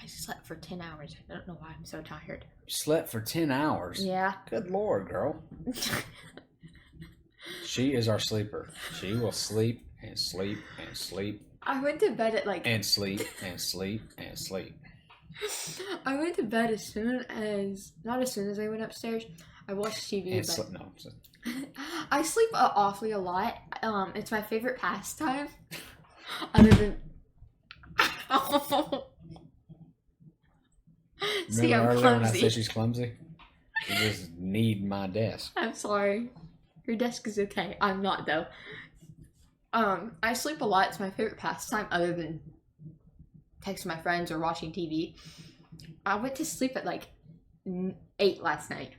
I slept for 10 hours. I don't know why I'm so tired. You slept for 10 hours? Yeah. Good Lord, girl. She is our sleeper. She will sleep and sleep and sleep. I went to bed at like... And sleep and sleep and sleep. I went to bed as soon as... Not as soon as I went upstairs. I watched TV. And but... no. I sleep awfully a lot. It's my favorite pastime. Other than... See, I'm Remember earlier when I clumsy. said she's clumsy? You just need my desk. I'm sorry. Your desk is okay. I'm not, though. I sleep a lot. It's my favorite pastime other than texting my friends or watching TV. I went to sleep at like 8 last night.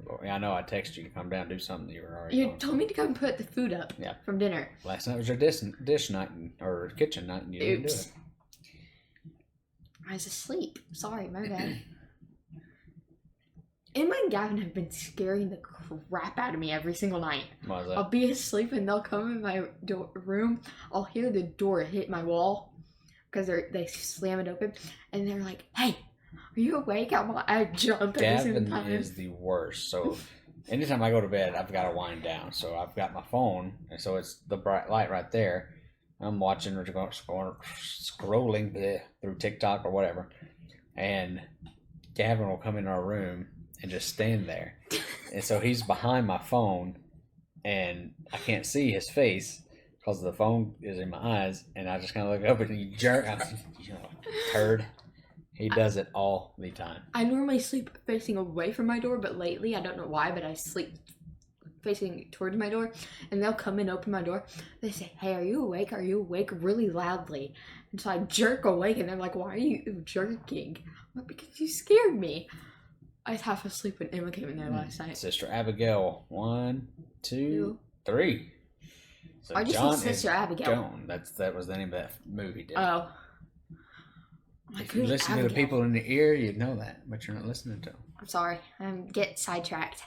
Well, yeah, I know. I texted you to come down and do something. You were already You going. told me to come put the food up from dinner. Last night was your dish night or kitchen night, and you didn't do it. I was asleep. Sorry, my bad. Emma and Gavin have been scaring the crap out of me every single night. Why is that? I'll be asleep and they'll come in my room. I'll hear the door hit my wall because they slam it open, and they're like, "Hey, are you awake?" I jump every single Gavin time. is the worst. So anytime I go to bed, I've got to wind down. So I've got my phone, and so it's the bright light right there. I'm watching or scrolling through TikTok or whatever, and Gavin will come in our room and just stand there. And so he's behind my phone, and I can't see his face because the phone is in my eyes, and I just kind of look up and he jerk. Turd. He does it all the time. I normally sleep facing away from my door, but lately, I don't know why, but I sleep facing towards my door, and they'll come and open my door. They say, "Hey, are you awake? Are you awake?" really loudly. And so I jerk awake, and they're like, "Why are you jerking?" I'm like, "Because you scared me." I was half asleep when Emma came in there last night. Sister Abigail, 1, 2, 3. So I just John said Sister is Abigail. Gone. That was the name of that movie. Didn't it? Oh. Like, If you who's listen to the Abigail? people in the ear, you'd know that, but you're not listening to them. I'm sorry. I'm getting sidetracked.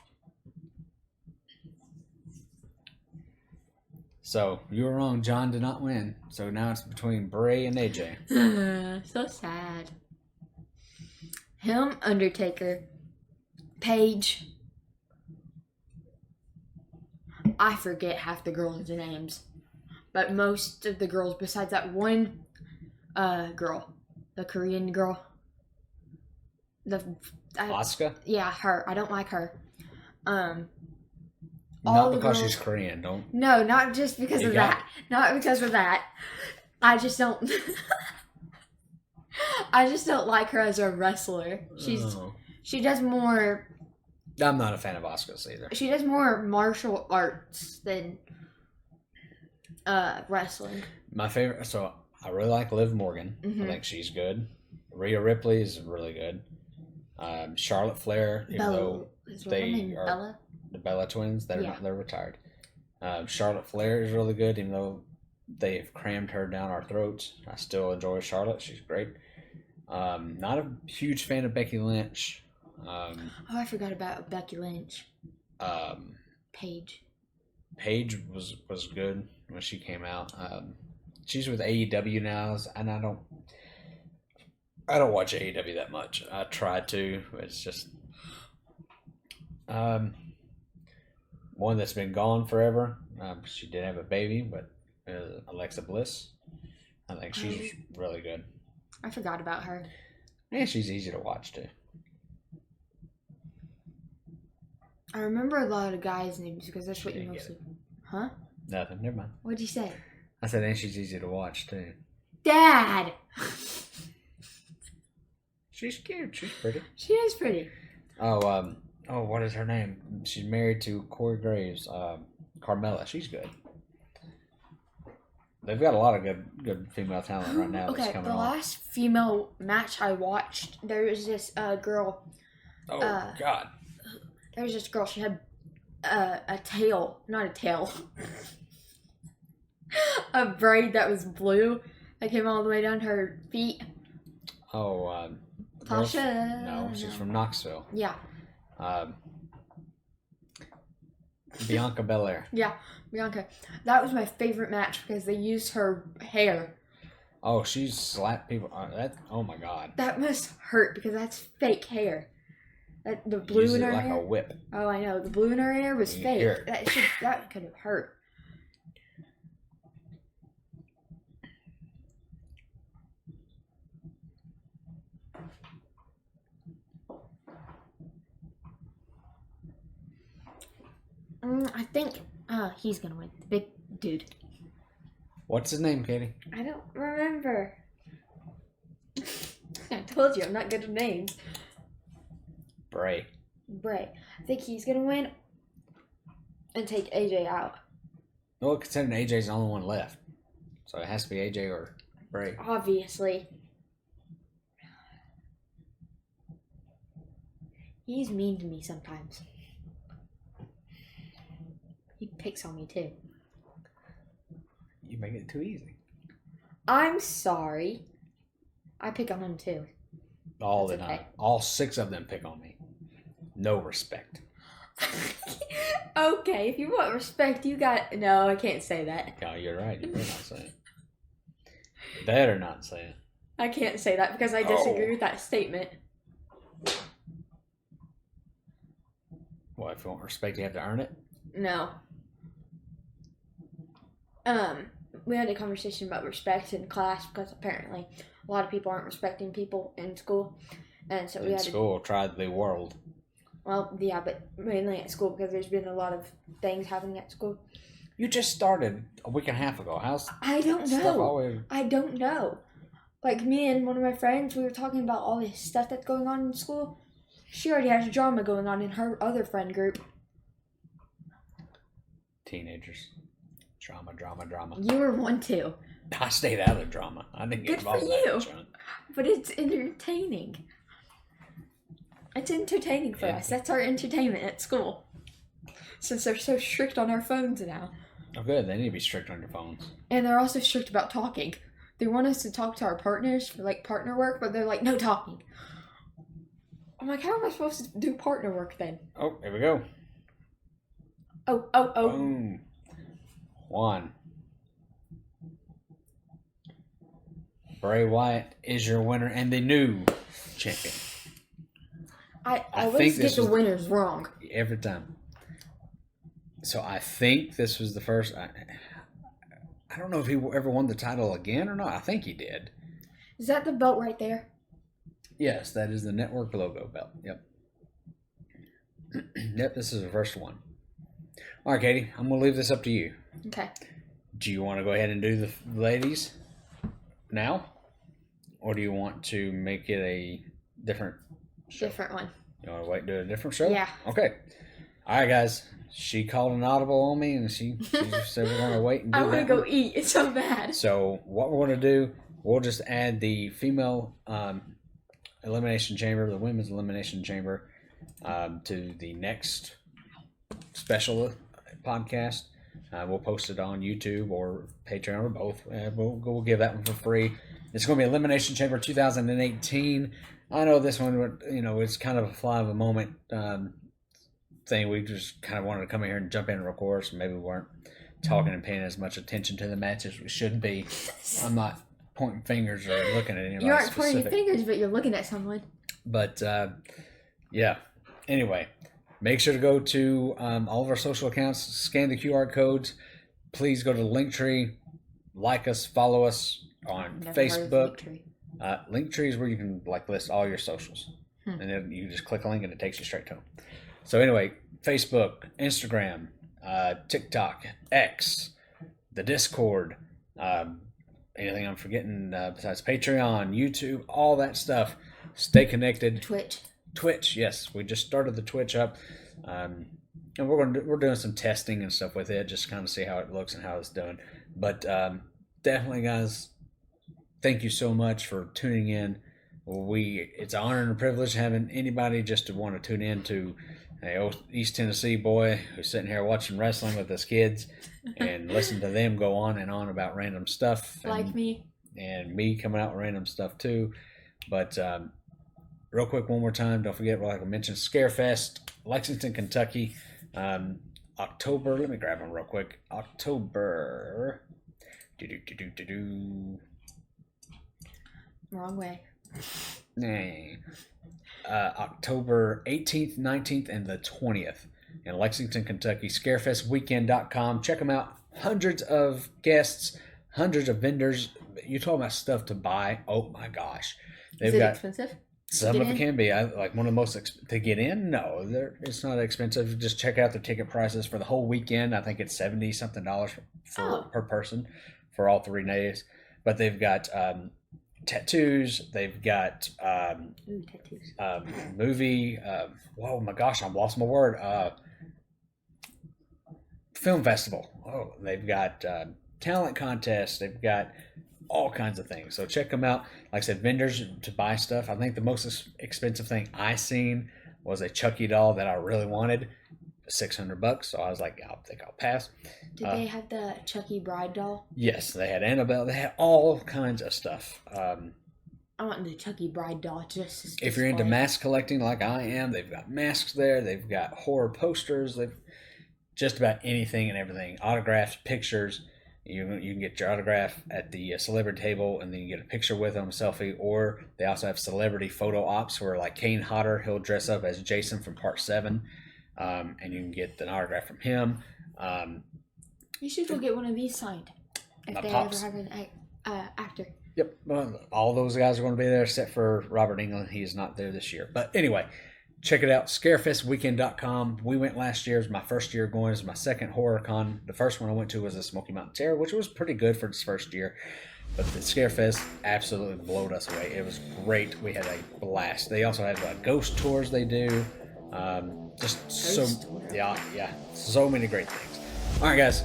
So you were wrong. John did not win. So now it's between Bray and AJ. So sad. Him, Undertaker, Paige. I forget half the girls' names, but most of the girls, besides that one girl, the Korean girl, Asuka? Yeah, her. I don't like her. Not because she's Korean. Don't. No, not just because of that. Not because of that. I just don't. I just don't like her as a wrestler. She does more. I'm not a fan of Asuka's either. She does more martial arts than wrestling. My favorite. So I really like Liv Morgan. Mhm. I think she's good. Rhea Ripley is really good. Charlotte Flair, even though they are Bella? the Bella twins, they're Yeah. not, they're retired. Charlotte Flair is really good, even though they've crammed her down our throats. I still enjoy Charlotte; she's great. Not a huge fan of Becky Lynch. Oh, I forgot about Becky Lynch. Paige. Paige was good when she came out. She's with AEW now, and I don't watch AEW that much. I tried to, but it's just one that's been gone forever. She did have a baby, but Alexa Bliss. I think she's really good. I forgot about her. And she's easy to watch too. I remember a lot of guys' names because that's what you didn't get mostly. Huh? Nothing. Never mind. What'd you say? I said, and she's easy to watch too. Dad! She's cute. She's pretty. She is pretty. Oh, what is her name? She's married to Corey Graves. Carmella. She's good. They've got a lot of good female talent right now. That's Okay, coming the on. last female match I watched, there was this girl. Oh God! There was this girl. She had a tail, not a tail, a braid that was blue that came all the way down her feet. Oh, Tasha. No, she's from Knoxville. Yeah. Bianca Belair. Yeah, Bianca. That was my favorite match because they used her hair. Oh, she slapped people. Oh my God. That must hurt because that's fake hair. The blue Used in it her like hair. a whip. Oh, I know. The blue in her hair was You can hear fake. it. That could have hurt. I think he's gonna win. The big dude. What's his name, Katie? I don't remember. I told you I'm not good at names. Bray. Bray. I think he's gonna win and take AJ out. Well, considering AJ's the only one left, so it has to be AJ or Bray. Obviously. He's mean to me sometimes. He picks on me too. You make it too easy. I'm sorry. I pick on him too. All That's the okay. time. All 6 of them pick on me. No respect. Okay, if you want respect, you got... No, I can't say that. No, you're right. You better not say it. Better not say it. I can't say that because I disagree Oh. with that statement. Well, if you want respect, you have to earn it. No. We had a conversation about respect in class because apparently a lot of people aren't respecting people in school. And so we In had school, try the world. Well, yeah, but mainly at school because there's been a lot of things happening at school. You just started a week and a half ago. How's I don't stuff know. always? I don't know. Like me and one of my friends, we were talking about all this stuff that's going on in school. She already has drama going on in her other friend group. Teenagers. Drama. You were one too. I stayed out of drama. I didn't get Good for involved in that you. much, huh? But it's entertaining. It's entertaining for Yeah. us. That's our entertainment at school. Since they're so strict on our phones now. Oh, good. They need to be strict on your phones. And they're also strict about talking. They want us to talk to our partners for like partner work, but they're like, no talking. I'm like, how am I supposed to do partner work then? Oh, here we go. Oh. Boom. 1. Bray Wyatt is your winner and the new champion. I I always think get this the was- winners wrong. Every time. So I think this was the first. I don't know if he ever won the title again or not. I think he did. Is that the belt right there? Yes, that is the network logo belt. Yep. Yep, this is the first one. All right, Katie, I'm going to leave this up to you. Okay. Do you want to go ahead and do the ladies now? Or do you want to make it a different show? Different one. You want to wait and do a different show? Yeah. Okay. All right, guys. She called an audible on me, and she said we're going to wait and do I that. want to go one. eat. It's so bad. So what we're going to do, we'll just add the female elimination chamber, the women's elimination chamber, to the next special podcast. We'll post it on YouTube or Patreon or both. We'll give that one for free. It's going to be Elimination Chamber 2018. I know this one, it's kind of a fly of a moment thing. We just kind of wanted to come in here and jump in and record, so maybe we weren't talking and paying as much attention to the match as we should be. I'm not pointing fingers or looking at anybody You aren't specific. pointing fingers, but you're looking at someone. But yeah. Anyway, make sure to go to all of our social accounts, scan the QR codes. Please go to Linktree, like us, follow us on Never heard of Facebook. Linktree. Linktree is where you can list all your socials, and then you just click a link and it takes you straight to them. So anyway, Facebook, Instagram, TikTok, X, the Discord, anything I'm forgetting besides Patreon, YouTube, all that stuff. Stay connected. Twitch, yes, we just started the Twitch up, and we're doing some testing and stuff with it, just to kind of see how it looks and how it's doing. But definitely, guys, thank you so much for tuning in. It's an honor and a privilege having anybody just to want to tune in to a old East Tennessee boy who's sitting here watching wrestling with his kids and listen to them go on and on about random stuff. Like me. And me coming out with random stuff too. But real quick, one more time, don't forget, like I mentioned, Scarefest, Lexington, Kentucky, October. Let me grab them real quick. October. Wrong way. October 18th, 19th, and the 20th in Lexington, Kentucky. ScarefestWeekend.com. Check them out. Hundreds of guests, hundreds of vendors. You talking about stuff to buy? Oh my gosh! Is it expensive? Some of it can be. Like one of the most to get in. No, it's not expensive. Just check out the ticket prices for the whole weekend. I think it's $70 something per person for all 3 days. But they've got tattoos. They've got tattoos. Movie. Oh my gosh, I've lost my word. Film festival. Oh, they've got talent contests. They've got all kinds of things. So check them out. Like I said, vendors to buy stuff. I think the most expensive thing I seen was a Chucky doll that I really wanted, $600. So I was like, I think I'll pass. Did they have the Chucky bride doll? Yes, they had Annabelle. They had all kinds of stuff. I want the Chucky bride doll. Just if you're into mask collecting like I am, they've got masks there. They've got horror posters. They've just about anything and everything. Autographs, pictures. You can get your autograph at the celebrity table, and then you get a picture with them, a selfie. Or they also have celebrity photo ops where, like Kane Hodder, he'll dress up as Jason from Part 7, and you can get an autograph from him. You should go get one of these signed if they ever have an actor. Yep, well, all those guys are going to be there except for Robert England. He's not there this year. But anyway, check it out, ScarefestWeekend.com. We went last year. It was my first year going. It was my second horror con. The first one I went to was the Smoky Mountain Terror, which was pretty good for its first year. But the Scarefest absolutely blew us away. It was great. We had a blast. They also have ghost tours they do. So many great things. All right, guys.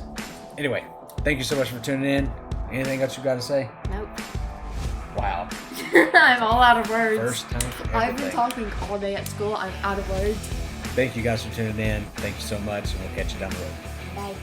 Anyway, thank you so much for tuning in. Anything else you got to say? Nope. Wow. I'm all out of words. First time for everything. I've been talking all day at school. I'm out of words. Thank you guys for tuning in. Thank you so much, and we'll catch you down the road. Bye.